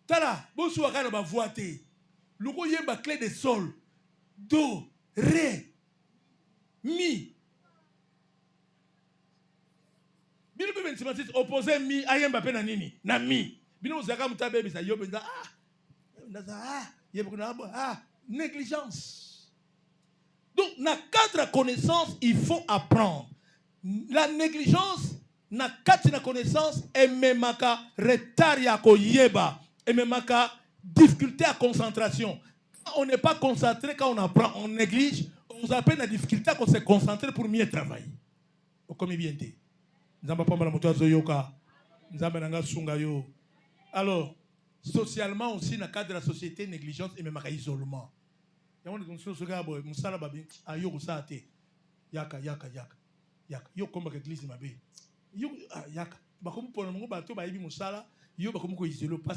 Tala, bo so akana ba voité. Luko yemba clé de sol, do, ré, mi. Bino pe bensimatis opposé mi ayemba pe na nini na mi bino zaka mutabe bisa yo benza négligence. Donc na cadre connaissance il faut apprendre. La négligence na kati na connaissance et memaka retard ya ko yeba et memaka difficulté à concentration. Quand on n'est pas concentré, quand on apprend, on néglige, on s'appelle la difficulté à se concentrer pour mieux travailler. Comme bien dit. Alors, socialement aussi, dans le cadre de la société, négligence et même isolement. Parce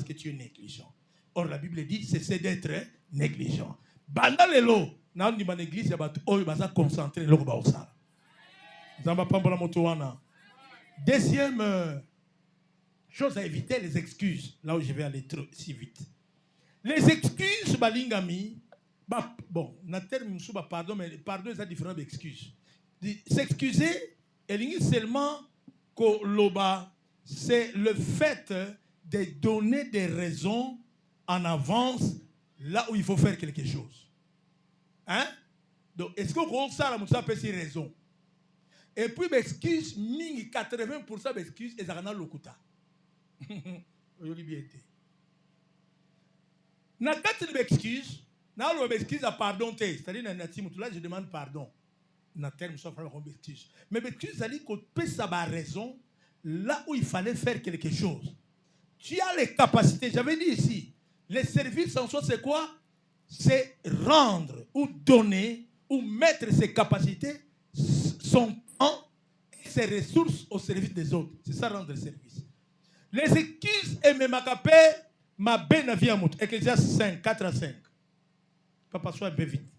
que tu es négligent. Or, la Bible dit, c'est d'être négligent. Bandalelo, dans l'église, il y a concentré. Deuxième chose à éviter, les excuses. Là où je vais aller trop si vite. Les excuses, balingami, bon, na terme pardon, mais pardon, c'est différent d'excuses. S'excuser, et seulement que l'oba, c'est le fait de donner des raisons en avance là où il faut faire quelque chose. Hein? Donc, est-ce que ça, ça peut ces raisons? Et puis, l'excuse, 80% d'excuses, et ça a l'okuta. Na quatre d'excuses, na l'excuse à pardon, c'est-à-dire là je demande pardon. Na terme soit comme excuse. Mais l'excuse, c'est-à-dire qu'on peut savoir raison là où il fallait faire quelque chose. Tu as les capacités. J'avais dit ici, les services en soi, c'est quoi? C'est rendre ou donner ou mettre ses capacités, son temps et ses ressources au service des autres. C'est ça, rendre service. Les excuses et mes macapé, ma benavia mout. Ecclésiaste 5, 4 à 5. Papa, sois un peu vite.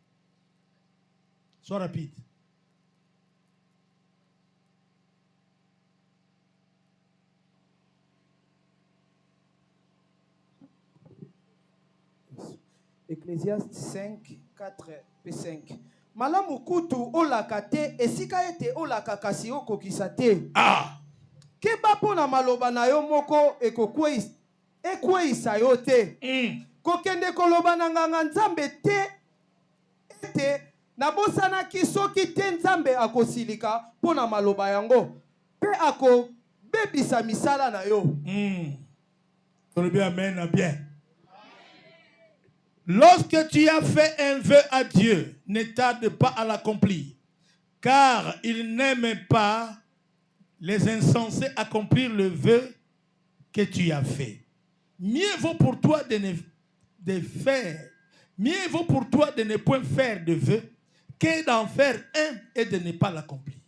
Sois rapide. Ecclésiaste 5, 4 et 5. Malamu kutu olakate esika ete olakakasi okokisa te. Ah! Keba pona maloba na yo moko ekweisa yo te. Kokende koloba na nganga nzambe te ete nabosanaki soki te nzambe akosilika pona maloba yango pe akobebisa misala na yo. Amen, bien. Lorsque tu as fait un vœu à Dieu, ne tarde pas à l'accomplir, car il n'aime pas les insensés accomplir le vœu que tu as fait. Mieux vaut pour toi de ne point faire de vœu que d'en faire un et de ne pas l'accomplir.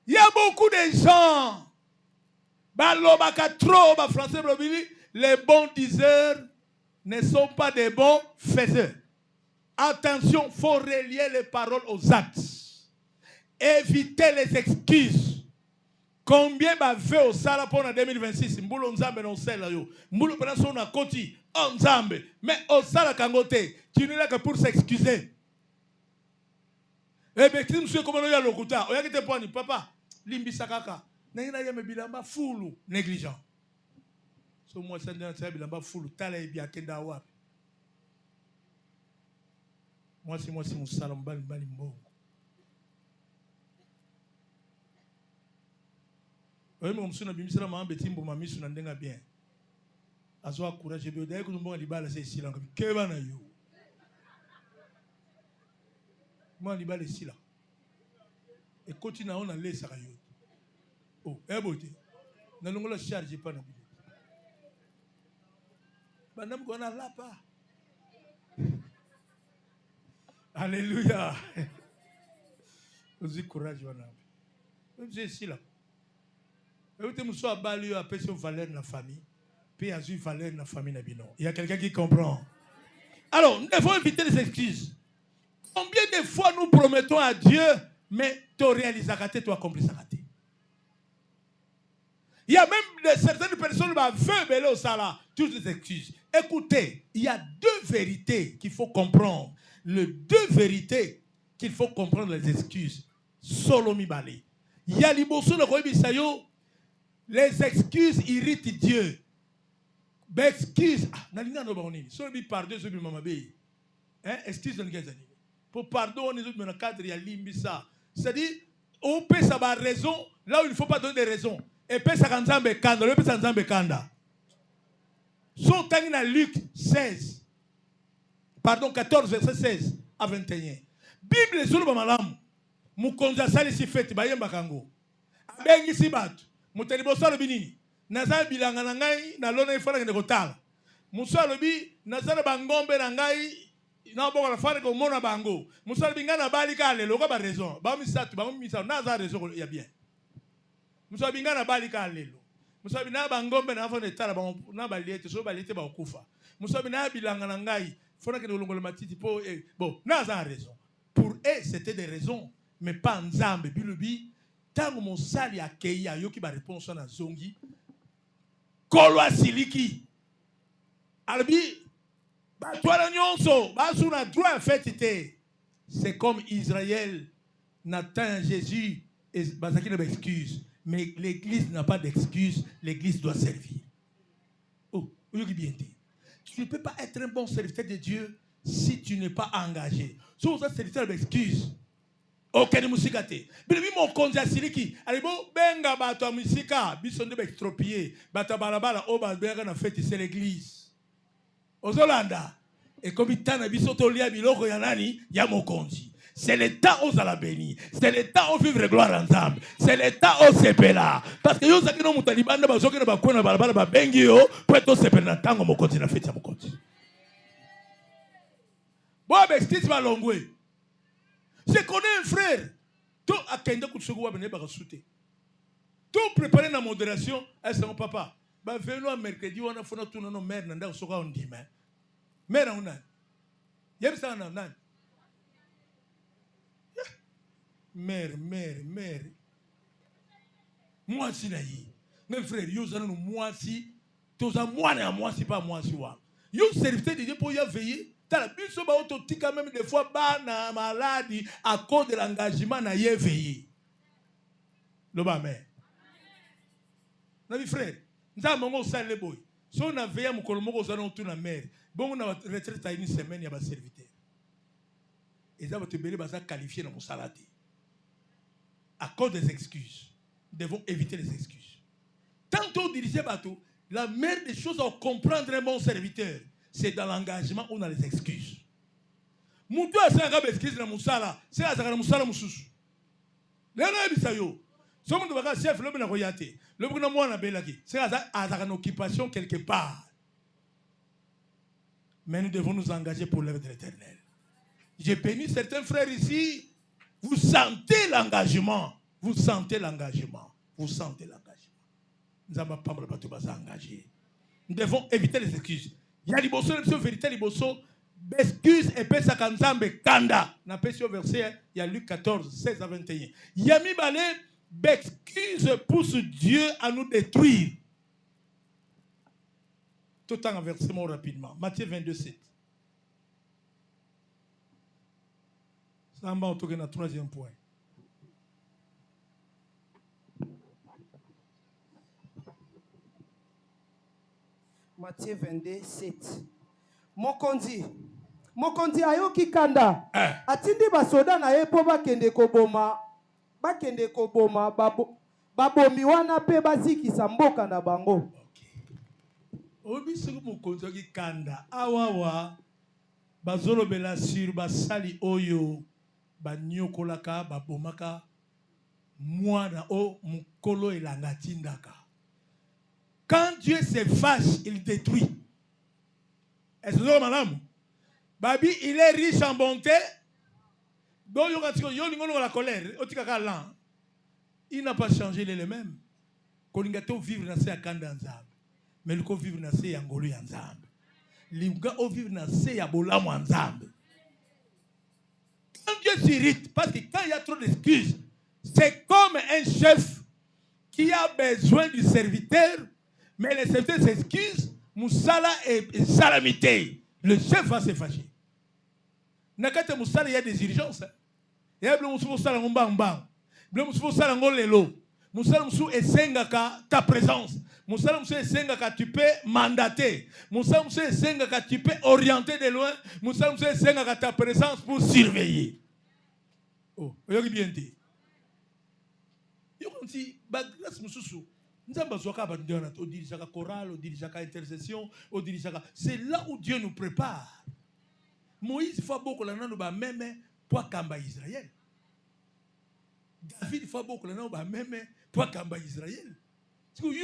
Il y a beaucoup de gens, les bons diseurs ne sont pas des bons faiseurs. Attention, il faut relier les paroles aux actes. éviter les excuses. Combien va faire au sala pour en 2026? Mboulo nzambe non sela yo. Mboulo pendant son a koti on nzambe. Mais au sala kangote, tu n'es là que pour s'excuser. Eh bien, si monsieur comment ya lokuta, oya kite poni papa, limbisa kaka. Na ina ya mebilamba fulu négligent. So moi ça ndana ça bilamba fulu tala ebi akenda wapi. Moi si musala mbali mbongo. Oui, mais je suis bien. Azo courage bien. D'ailleurs, nous avons libala c'est ici là. Que va na yo? Moi libala ici là. Et continue on a laissé ça yo. Oh, eh beauté. Na longo la charge pas na billet. Bandam ko na là pas. Alléluia. Vous courage on a. Même c'est ici là. Il y a quelqu'un qui comprend. Alors, nous devons éviter les excuses. Combien de fois nous promettons à Dieu, mais tu réalises tu accomplis ça. Il y a même certaines personnes qui veulent au salaire, toutes les excuses. Écoutez, il y a deux vérités qu'il faut comprendre. Les deux vérités qu'il faut comprendre les excuses. Solomi Bali. Il y a les excuses irritent Dieu. Excuse. Pardon, excuse pour pardon, on est dans le cadre de l'Imbissa. C'est-à-dire, on peut savoir raison là où il ne faut pas donner des raisons. Et puis ça kanzambe kanda, le peut kanzambe kanda. Son tangi na Luc 16. Pardon, 14 verset 16 à 21. Bible sur le malam. Mukonza sali si fete bayemba kango. Bengi si batu. Muteli bosa lobi nini? Naza bilanga na ngai na lona ifana ngene kotala. Musa lobi naza bangombe na ngai na boka la fana ko mona bango. Musa lobi ngana bali ka lelo ko ba raison. Ba misatu ba misa naza raison ya bien. Musa lobi ngana bali ka lelo. Musa lobi na bangombe na fana tala ba na baliete so baliete ba okufa. Musa lobi na bilanga na ngai fana ke longola matiti po bon naza raison. Pour eux c'était des raisons mais pas nzambe bilubi. Tant mon sali a keya yoki ba réponse na zongi kolwa siliki albi ba toi nyonso ba suna droit fait c'est comme Israël n'atteint Jésus et bazaki na excuse mais l'église n'a pas d'excuse, l'église doit servir. Oh yoki bien dit, tu ne peux pas être un bon serviteur de Dieu si tu n'es pas engagé. So ça serviteur d'excuse. Ok, ni musika te. Bibi mo konza siliki. Alibo benga bato a musika. Biso nde extropié. Bato balabala oba benga na fête c'est l'église. Ozolanda. Et comme itana biso tolia biloko ya nani ya mokonzi. C'est le temps aux ala béni. C'est le temps aux vivre gloire ensemble. C'est le temps aux sepela. Parce que yo zakino mutalibanda bazoke na bakona balabala ba bengi yo pweto sepela tango mokonzi na fête ya mokonzi. Bo bestis balongwe. Je connais un frère. Tout a kende kutsugwa bene ba kasute. Tout préparer la modération à son papa. Ba venu mercredi wana fona tuna no mère nda soka ondima. Mère ona. Yebisa na nan. Mère. Moi si na yi. Mes frères, yo zana no moi si toza moi na moi si pas moi si wa. Yo serviteur de Dieu pour y veiller. T'as la biso ba ototika même des fois ba na maladie à cause de l'engagement na y veiller. Le ba mère. Na mi frère, nza mongo sale boy. Si on a veillé mon colombo zana on tourne na mère. Bon on a retraite à une semaine ya ba serviteur. Et ça va te belé ba ça qualifié dans mon salade. À cause des excuses. Nous devons éviter les excuses. Tant on dirige bateau, la meilleure des choses à comprendre un bon serviteur, c'est dans l'engagement où on a les excuses. Moutou a ça excuses dans Moussala, c'est à ça Moussala Moussous. L'un est bisayo. Si on doit chef, le bon royauté, le bon moi na belaki, c'est à ça une occupation quelque part. Mais nous devons nous engager pour l'œuvre de l'Éternel. J'ai béni certains frères ici. Vous sentez l'engagement. Vous sentez l'engagement. Vous sentez l'engagement. Nous n'avons pas de bateau engagé. Nous devons éviter les excuses. Il y a les bossos, les vérités, les bossos. Excuse et pesa kanzambe kanda. Na pesi au verset, il y a Luc 14, 16 à 21. Yami bale, excuse pousse Dieu à nous détruire. Tout en versement rapidement. Matthieu 22, 7. Ça va en tout cas dans le troisième point. Matthieu 22, 7. Mokonzi ayoki kanda. Atindi basoda na ye po bakende koboma babomi wana pe bazikisa mboka na bango. Obiso mokonzi ayoki kanda. Awawa bazolobela sur basali oyo banyokolaka babomaka mwana o mukolo elanga tindaka. Quand Dieu se fâche, il détruit. Est-ce que vous avez madame? Babi, il est riche en bonté. Donc, la colère. Il n'a pas changé, il est le même. Kolingato vivre dans ces akanda nzambe. Mais le ko vivre dans ces angolo nzambe. Linga o vivre dans ces abolamu nzambe. Quand Dieu s'irrite, parce que quand il y a trop d'excuses, c'est comme un chef qui a besoin du serviteur. Mais les serviteurs s'excusent, Moussala et Salamité. Le chef va se fâcher. Nakate Moussala, il y a des urgences. Il y a des Moussala Mbang. Il y a des Moussala Ngolelo. Moussala Moussou et Sengaka, ta présence. Moussala Moussou et Sengaka, tu peux mandater. Moussala Moussou et Sengaka, tu peux orienter de loin. Moussala Moussou et Sengaka, ta présence pour surveiller. Oh, vous avez bien dit. Vous avez dit, grâce Moussou. C'est là où Dieu nous prépare. Moïse fait beaucoup de choses même pour Kamba Israël. David fait beaucoup de choses même pour Kamba Israël. Parce que vous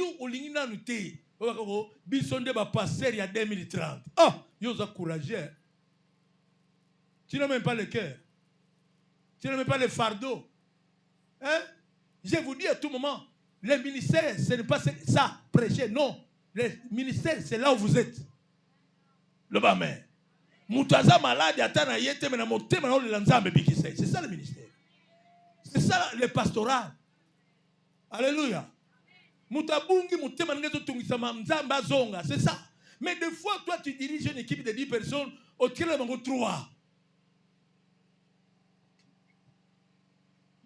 avez dit que vous passer il y a 2030. Oh, vous êtes courageux. Tu n'as même pas le cœur. Tu n'as même pas le fardeau. Hein? Je vous dis à tout moment. Le ministère, ce n'est pas ça, prêcher, non. Le ministère, c'est là où vous êtes. Le bas-main. Moutaza malade, c'est ça le ministère. C'est ça le pastoral. Alléluia. C'est ça. Mais des fois, toi, tu diriges une équipe de 10 personnes, au tir de 3.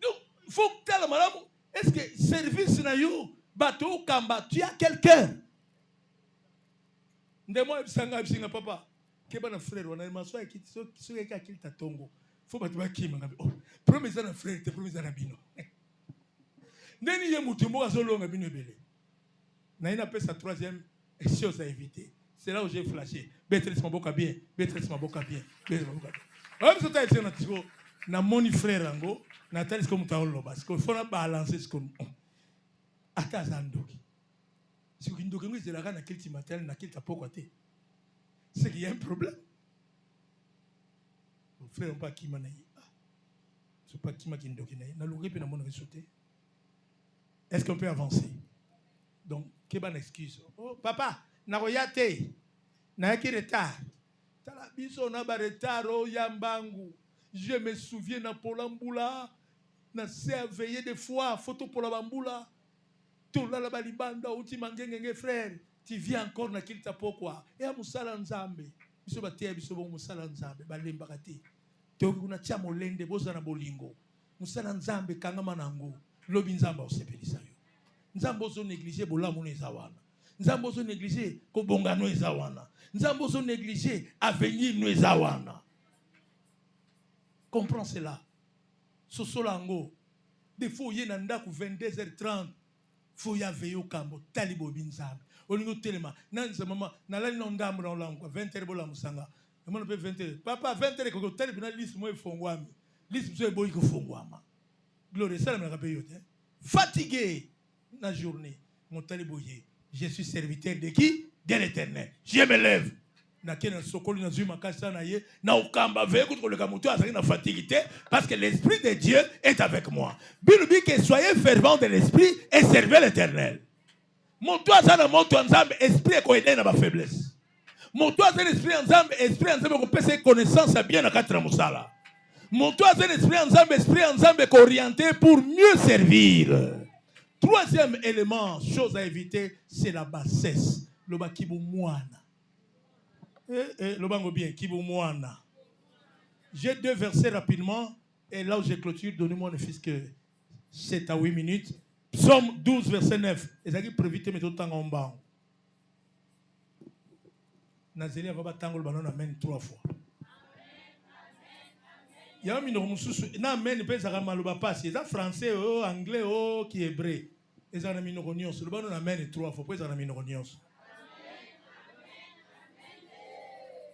Donc, il faut que tu aies la madame. Est-ce que service na yo bateau kamba tu as quelqu'un? Ndemo bisanga bisinga papa. Keba na frère wana maswa ki so ka kilta tongo. Faut batu bakima ngabe. Oh, promise na frère te promise na bino. Ndeni ye mutumbo azolonga bino belé. Na ina pesa troisième chose à éviter. C'est là où j'ai flashé. Béatrice Maboka bien, Béatrice Maboka bien, Béatrice Maboka bien. On se t'a été na tiko na moni frère ngo. Nathalie, c'est comme tu as dit, parce qu'il faut balancer ce qu'on a. Akazandoki. Si vous avez dit que la kilti matel na kilta pokote. C'est qu'il y a un problème. Vos frères n'ont pas qui m'a dit. C'est pas qui m'a dit. Na l'ouvré pe na mon ressoté. Est-ce qu'on peut avancer? Donc, quelle bonne excuse. Oh, papa, na royate. Na yaki retard. Tala biso na ba retard o yambangu. Je me souviens na Polambula. Na veillé des fois, photo pour la bamboula. Tout là la balibanda, ou ti mangenge frère. Tu viens encore na kilta pourquoi? Et à Moussala Nzambe. Biso batia biso bon Moussala Nzambe. Balemba kati. Teo kuna tia molende boza na bolingo. Moussala Nzambe kangama nango. Lobi Nzamba osepelisa yo. Nzambe ozo négliger bolamu ezawana. Nzambe ozo négliger kobongano ezawana. Nzambe ozo négliger avenir no ezawana. Comprends cela. Sosolango. Des fois, il y a 22h30. Faut y avoir au cambo. Talibo binzambe. On y telema. Nanza maman. Nalali nondambo na olango. 20h bola musanga. Comment on peut 20h? Papa 20h ko talibo na liste moi fongwami. Liste moi boy ko fongwama. Gloire ça me rappelle yote. Fatigué na journée. Mon talibo yé. Je suis serviteur de qui? De l'Éternel. Je me lève. Parce que l'Esprit de Dieu est avec moi. Bible dit que soyez fervents de l'Esprit et servez l'Éternel. Mon toi ça mon toi ensemble esprit est coïdé dans ma faiblesse. Mon toi c'est l'esprit ensemble qu'on peut se connaissance bien à quatre musala. Mon toi c'est l'esprit ensemble orienté pour mieux servir. Troisième élément, chose à éviter, c'est la bassesse. Le ba kibumwana. Le bango bien, kibumwana. J'ai 2 versets rapidement, et là où j'ai clôture, donnez-moi ne fût-ce que 7 à 8 minutes. Psaume 12, verset 9. Et ça qui peut éviter mais tout le temps en bas. Nazélia va battre le ballon amen 3 fois. Il y a un mineur moussous. Non, amen, peut ça maloba pas. C'est ça français, anglais, qui est hébreu. Et ça a mineur nios. Le ballon amen 3 fois. Pourquoi ça a mineur nios?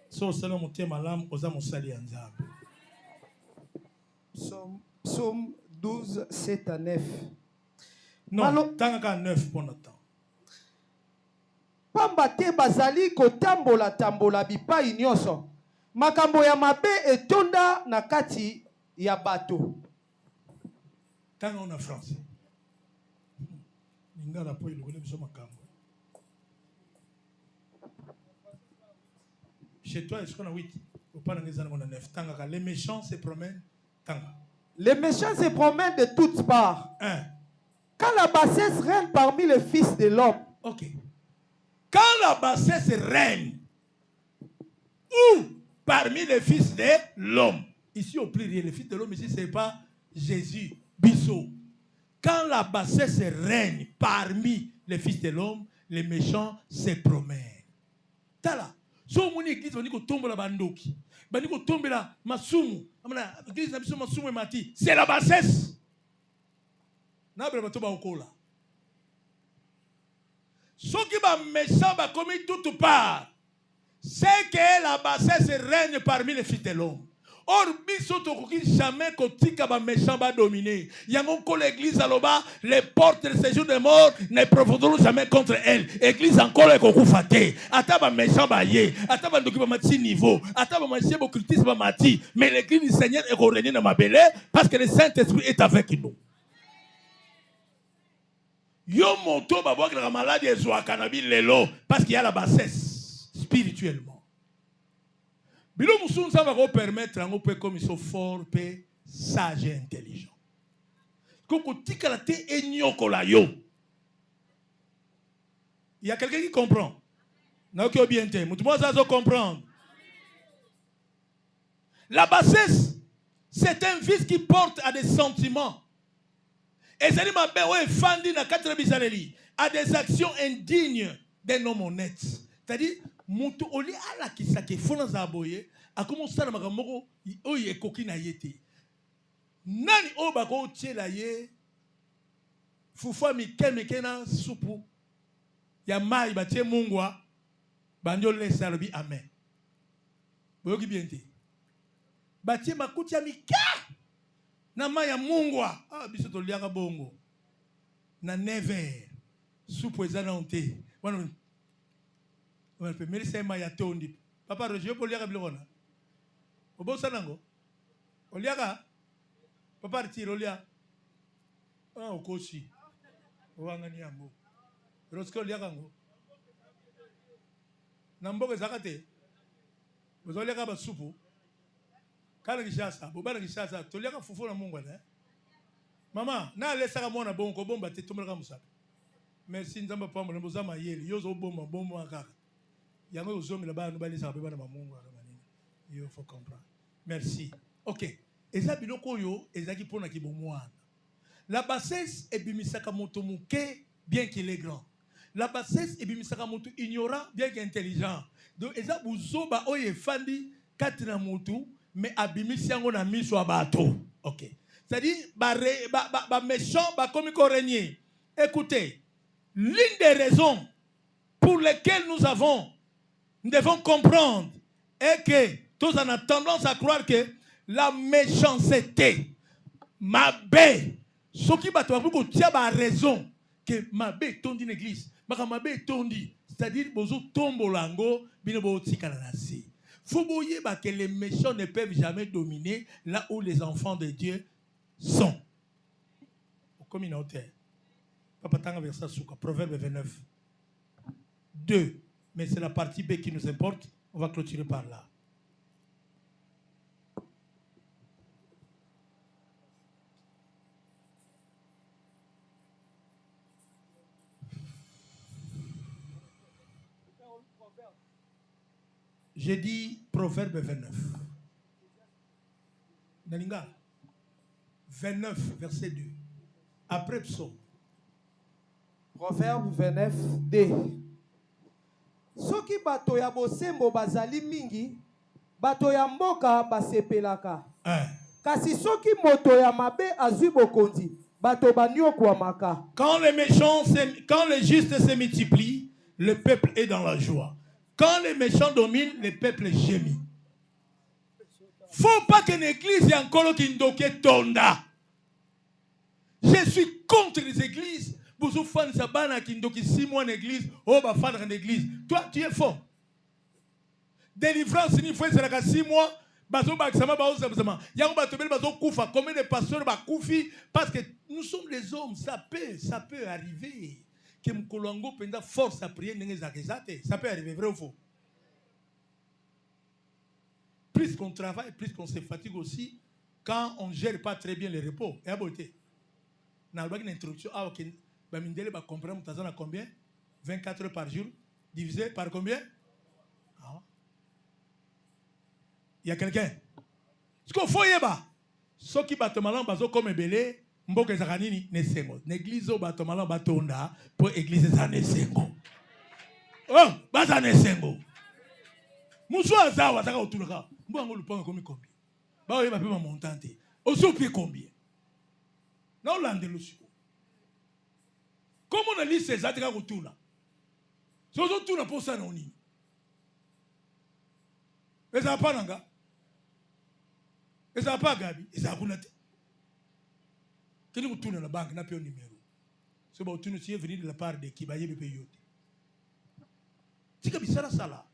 So salon mon thème malam osa mon sali anzab. Psaume 12, 7 à 9. Non, tant qu'à 9 pour notre temps. Pamba te bazali kotambola tambola bipai nyonso. Makambo ya mabe etonda na kati ya bato. Tant qu'on a français. N'ingala po ilokole biso makambo. Chez toi, est-ce qu'on a 8? Ou pas dans les années 9? Les méchants se promènent. Les méchants se promènent de toutes parts. 1. Quand la bassesse règne parmi les fils de l'homme. Ok. Quand la bassesse règne, ou parmi les fils de l'homme. Ici au pluriel, les fils de l'homme, ici, ce n'est pas Jésus, Bissot. Quand la bassesse règne parmi les fils de l'homme, les méchants se promènent. Tala. So mon église va dire que tombe la bandoki. Va dire que tombe la masumu. L'église n'a pas masumu et mati. C'est la bassesse. N'a pas de okola. Ce qui va méchant va commis toute part. C'est que la bassesse règne parmi les fils de l'homme. Or, biso tokoki jamais kotika ba méchant va dominer. Yangon ko l'église aloba, les portes de séjour des morts ne profiteront jamais contre elle. Église encore est kokufate. Ata ba méchant ba ye, ata ba ndoki ba mati niveau, ata ba machie ba cultisme ba mati, mais l'église du Seigneur est régner dans ma belle parce que le Saint-Esprit est avec nous. Yo monto ba boire la maladie ezwa kanabi lelo parce qu'il y a la bassesse spirituellement. Bilo musun ça va vous permettre un peu comme ils sont forts, sages et intelligents. Koko tikala te enyokola yo. Il y a quelqu'un qui comprend. Non qui bien te. Mutumo ça comprendre. La bassesse, c'est un vice qui porte à des sentiments. Et ça dit ma belle ouais fandi na quatre bizarreries à des actions indignes d'un homme honnête. C'est-à-dire mutu oli ala kisake fona za boye a commencé na makamoko oye koki na yete. Nani o bako tiela ye fufa mikeme na supu ya mai batie mungwa banjo lesa lobi amen. Boyoki bien te. Batie makuti ya mika na mai ya mungwa biso to liaka bongo na 9h supu ezana onte wana on peut mercer mai ya tondi papa Roger po liaka bilona obosa nango oliaka papa retire olia okosi owangani yango rosko oliaka ngo na mboka zakate bozoliaka ba supu kana kishasa bobana kishasa toliaka fufu na mungu na mama na lesaka mwana bongo bomba te tomolaka musaka merci nzamba pambo na bozama yeli yozo bomba bomba kaka yango ozongela bana balisa ba bana mamungu akamani il faut comprendre merci ok eza biloko oyo ezaki pona ki bomwana la bassesse ebimisaka moto muke bien qu'il est grand la bassesse ebimisaka moto ignorant bien qu'intelligent donc eza buzoba oyo efandi kati na moto mais abimisi yango na miso ya bato. Ok. C'est-à-dire, ba méchant, ba comme qu'on régner. Écoutez, l'une des raisons pour lesquelles nous devons comprendre est que tous en a tendance à croire que la méchanceté, mabé, ce qui va te dire qu'il y a raison que mabé tondi une église, mabé tondi, c'est-à-dire bozo tombo lango, binobo tika na nasi. Faut que les méchants ne peuvent jamais dominer là où les enfants de Dieu sont. Comme une hauteur. Papa Tanga verset Souka, Proverbe 29. 2. mais c'est la partie B qui nous importe. On va clôturer par là. J'ai dit Proverbe 29. Nalinga 29, verset 2. Après psaume. Proverbe 29, 2. Soki bato ya bosembo bazali mingi, bato ya mboka basepelaka. Kasi soki moto ya mabe azwi bokonzi, bato banyokwamaka. Quand les justes se multiplient, le peuple est dans la joie. Quand les méchants dominent, le peuple gémit. Faut pas qu'une église ait encore qui ndoke tonda. Je suis contre les églises. Vous faites ça bana qui ndoki 6 mois en église, oh bah faire en église. Toi tu es fort. Délivrance il faut ça 6 mois. Bazo ba examen ba osama. Ya ba tobel bazo kufa. Combien de pasteurs ba kufi parce que nous sommes les hommes, ça peut arriver. Que mkolongo penda force à prier n'engé zakezate. Ça peut arriver, vrai ou faux? Plus qu'on travaille, plus qu'on se fatigue aussi quand on ne gère pas très bien le repos. Et à beauté. Dans une introduction, Bamindele va comprendre combien? 24 heures par jour, divisé par combien? Il y a quelqu'un? Ce qu'il faut y avoir. Ceux qui battent malin, bazo comme belé, mboke zakanini nesengo. L'église au battent malin batonda pour église za nesengo. Oh, baza nesengo. Muso azawa zaka otulaka. Mbo lupanga comme combien? Ba oye ba pe montante. Oso pe combien? Na olande lo siko. Comment on a lu ces attraits autour là? Si on tourne pour ça, non. Et ça n'a pas nanga. Et ça n'a pas gabi. Et ça n'a pas nate. Quand on tourne à la banque, on n'a pas un numéro. C'est bon, tu nous es venu de la part de qui va y payer. C'est comme ça là.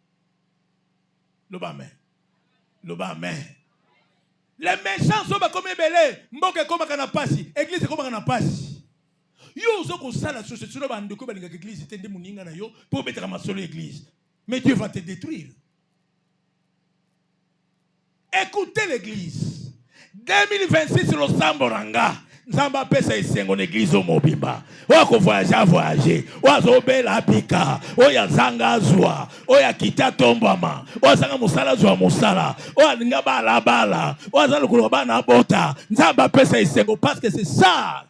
Le bas main. Le bas main. Les méchants sont comme belé. Mboke comme on a passé. Église comme on a passé. Yo zo ko sala société na bande ko balinga église tende muninga na yo pour mettre ma solo église. Mais Dieu va te détruire. Écoutez l'église. 2026 lo samboranga. Nzamba pesa isengo l'église au mobimba. Wa ko voyager. Wa zo bela pika. Oya zanga zwa. Oya kita tombama. Wa zanga musala zwa musala. Oya ninga bala bala. Wa zalo ko bana bota. Nzamba pesa isengo parce que c'est ça.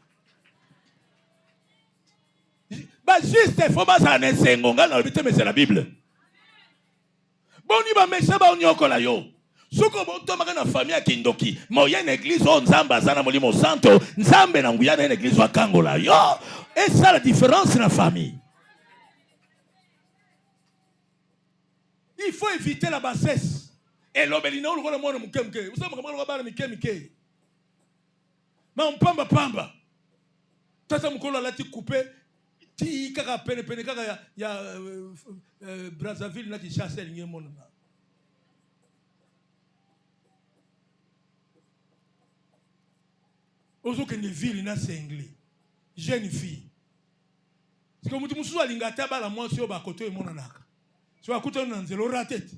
Bah juste il faut pas ça nesengo ngana obite mais c'est la Bible. Boni ba méchant ba onyokola yo. Suko boto makana famille kindoki. Moya une église on nzamba zana molimo santo, nzambe na nguya na une église wa kangola yo. Et ça la différence dans la famille. Il faut éviter la bassesse. Et l'obélina on le mona mukemke. Vous savez comment on va bana mikemike. Ma on pamba. Tata mukolo lati coupé. Ti kaka pene kaka ya Brazzaville na ki chasse linye mona. Ozo kende ville na sengli. Jeune fille. Parce que mutu musu alingata bala mwasi yo ba koto e mona naka. So akuta na nzelo ratete.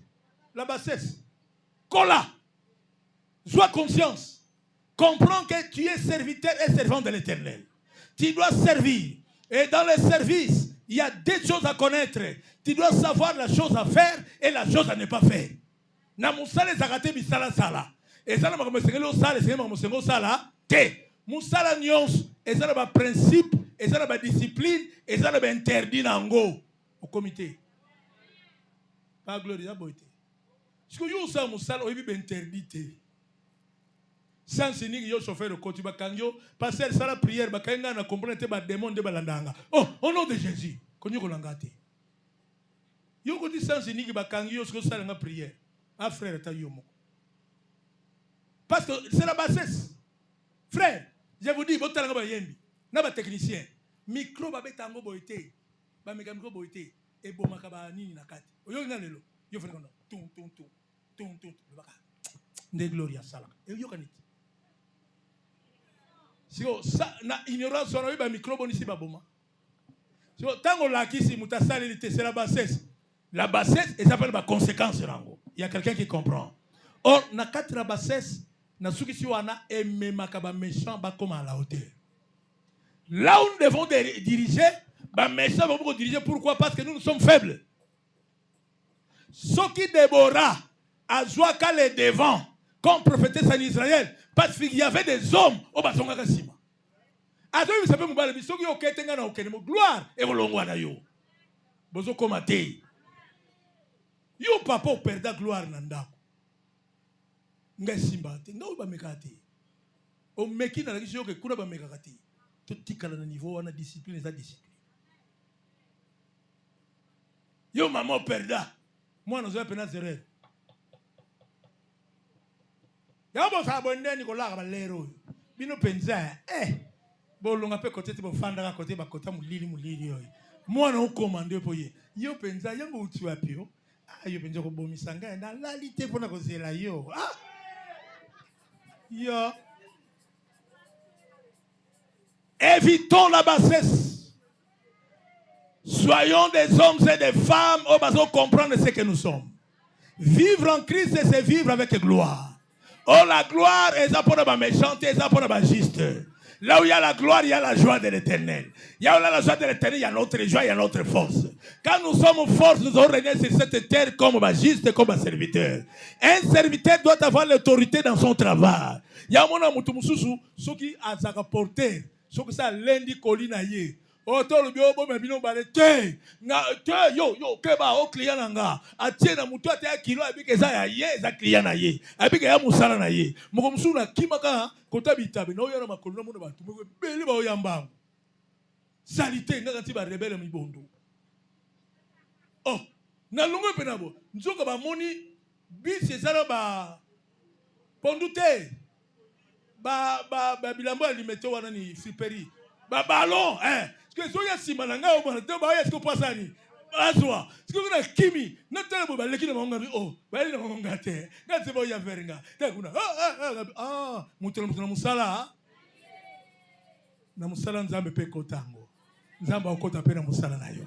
La bassesse. Kola. Sois conscience. Comprends que tu es serviteur et servant de l'Éternel. Tu dois servir. Et dans le service, il y a deux choses à connaître. Tu dois savoir la chose à faire et la chose à ne pas faire. Na musala zakate bisala sala. Et ça na makomesengelo sala, c'est makomesengelo sala te. Musala nyons, et ça na ba principe, et ça na ba discipline, et ça na ba interdit nango au comité. Pas gloire à boité. Ce que yo sa musala obi ba interdit te. Sans signer yo chauffeur de côté bakangyo passer ça la prière bakanga na comprendre te ba démon de balandanga. Oh, au nom de Jésus, konyo kolangate. Yo ko dit sans signer bakangyo ce que ça la prière. Ah frère ta yo moko. Parce que c'est la bassesse. Frère, je vous dis botala ba yembi. Na ba technicien, micro ba betango boité. Ba mega micro boité et bomaka ba nini na kati. Oyo ngana lelo. Yo frère kono. Tum le baka. De gloria sala. Et yo kaniti. Si ça na ignorance on a eu ba micro bonisi ba boma. Si tango la kisi mutasali c'est la bassesse. La bassesse, ça s'appelle la conséquence. Il y a quelqu'un qui comprend. Or, na quatre la bassesse, na ceux qui sont aimé makaba méchant, comme à la hauteur. Là où nous devons diriger, les méchants vont diriger. Pourquoi? Parce que nous sommes faibles. Ceux qui Déborah, à Joaka les devant, comme prophétesse en Israël, parce qu'il y avait des hommes au Basonga Kassima. A toi, vous savez, vous avez dit, ceux qui ont été en gloire, et vous l'ont dit. Vous avez commenté. Yo papa au perdre gloire nanda. Nga simbate, nga uba mekate. O meki na lakisi yo ke kuna ba mekate. To tikala na niveau wana discipline za discipline. Yo maman perda. Moi nous avons pena zéro. Ya bo sa bonde ni ko la ba lero. Bino penza bo longa pe côté bo fanda ka côté ba kota mulili yo. Moi na o commander po ye. Yo penza yango uti wapi yo? Yo penza ko bomisa nga na lalité pona ko zela yo. Yo. Évitons la bassesse. Soyons des hommes et des femmes au besoin de comprendre ce que nous sommes. Vivre en Christ, c'est vivre avec gloire. Oh, la gloire est pour les méchants et pour les justes. Là où il y a la gloire, il y a la joie de l'éternel. Il y a la joie de l'éternel, il y a notre joie, il y a notre force. Quand nous sommes forts, nous aurons régné sur cette terre comme juste, comme un serviteur. Un serviteur doit avoir l'autorité dans son travail. Il y a mon amour, ceux qui a porté, ceux qui sont lundi colina yé. Oto le bio bo mebino bale te yo ke ba o client nanga atie na mutu ate kilo abike za ya ye za client na ye abike ya musala na ye moko musu na kimaka kota bitabe no yo na makolo na mona batu moko beli ba o yamba salite ngaka ti ba rebelle mibondo oh na longo penabo nzoka ba moni bis ezala ba pondute ba bilambo alimete wana ni flipperie ba ballon que so ya sima na ngao bana te ba ya siko pasani azwa siko kuna kimi na tele bo baleki na monga oh ba na monga te ngati bo ya veringa te kuna mutelo musala na musala nzambe pe kotango nzamba okota pe na musala na yo.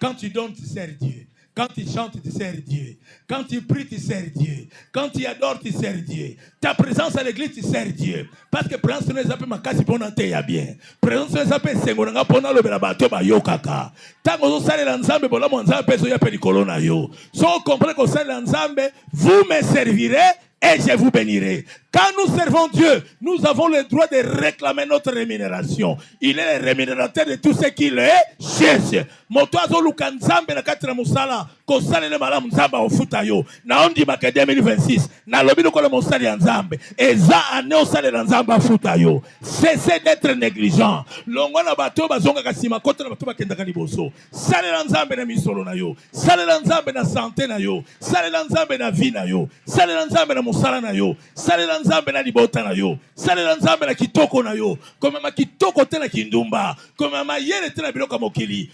Quand tu donnes tu sers Dieu. Quand tu chantes, tu sers Dieu. Quand tu pries, tu sers Dieu. Quand tu adores, tu sers Dieu. Ta présence à l'église, tu sers Dieu. Parce que présence ne s'appelle ma case pour n'entendre ya bien. Présence ne s'appelle sengonanga pour n'alo belabato ba yo kaka. Tant que vous savez l'ensemble, bon là mon ensemble peso ya penicolo na yo. Sans comprendre que vous savez l'ensemble, vous me servirez et je vous bénirai. Quand nous servons Dieu, nous avons le droit de réclamer notre rémunération. Il est le rémunérateur de tout ce qu'il est. Cherche. Motoazo lukanzambe na kati na musala ko salele malamu nzamba ofuta yo. Na ondi maka 2026 na lobi ko le musali ya nzambe. Eza ane osale na nzamba ofuta yo. Cessez d'être négligent. Longo na bato bazonga kasima kote na bato bakenda kaniboso. Sale na nzambe na misolo na yo. Sale na nzambe na santé na yo. Sale na nzambe na vie na yo. Sale na nzambe na musala na yo. Sale na nzambe na libota na yo. Sale na nzambe na kitoko na yo. Comme ma kitoko te na kindumba. Comme ma yele te na biloko mokili.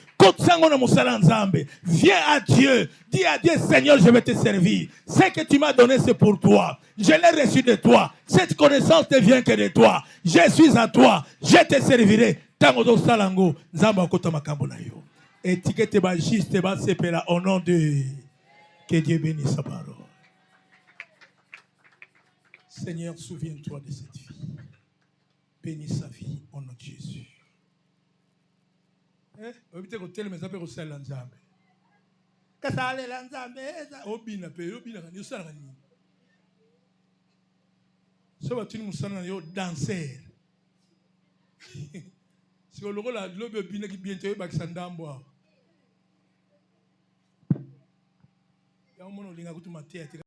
Viens à Dieu, dis à Dieu, Seigneur, je vais te servir. Ce que tu m'as donné, c'est pour toi. Je l'ai reçu de toi. Cette connaissance ne vient que de toi. Je suis à toi. Je te servirai. Étiquette juste au nom de que Dieu bénisse sa parole. Seigneur, souviens-toi de cette fille. Bénis sa vie au nom de Jésus. Obite ko tele meza pe ko sala nzambe kasale la nzambe obina pe obina ni usala ni so batuni musana yo danser si o logo la lobe obina ki bien te ba kisandambo ya mono linga kutuma tete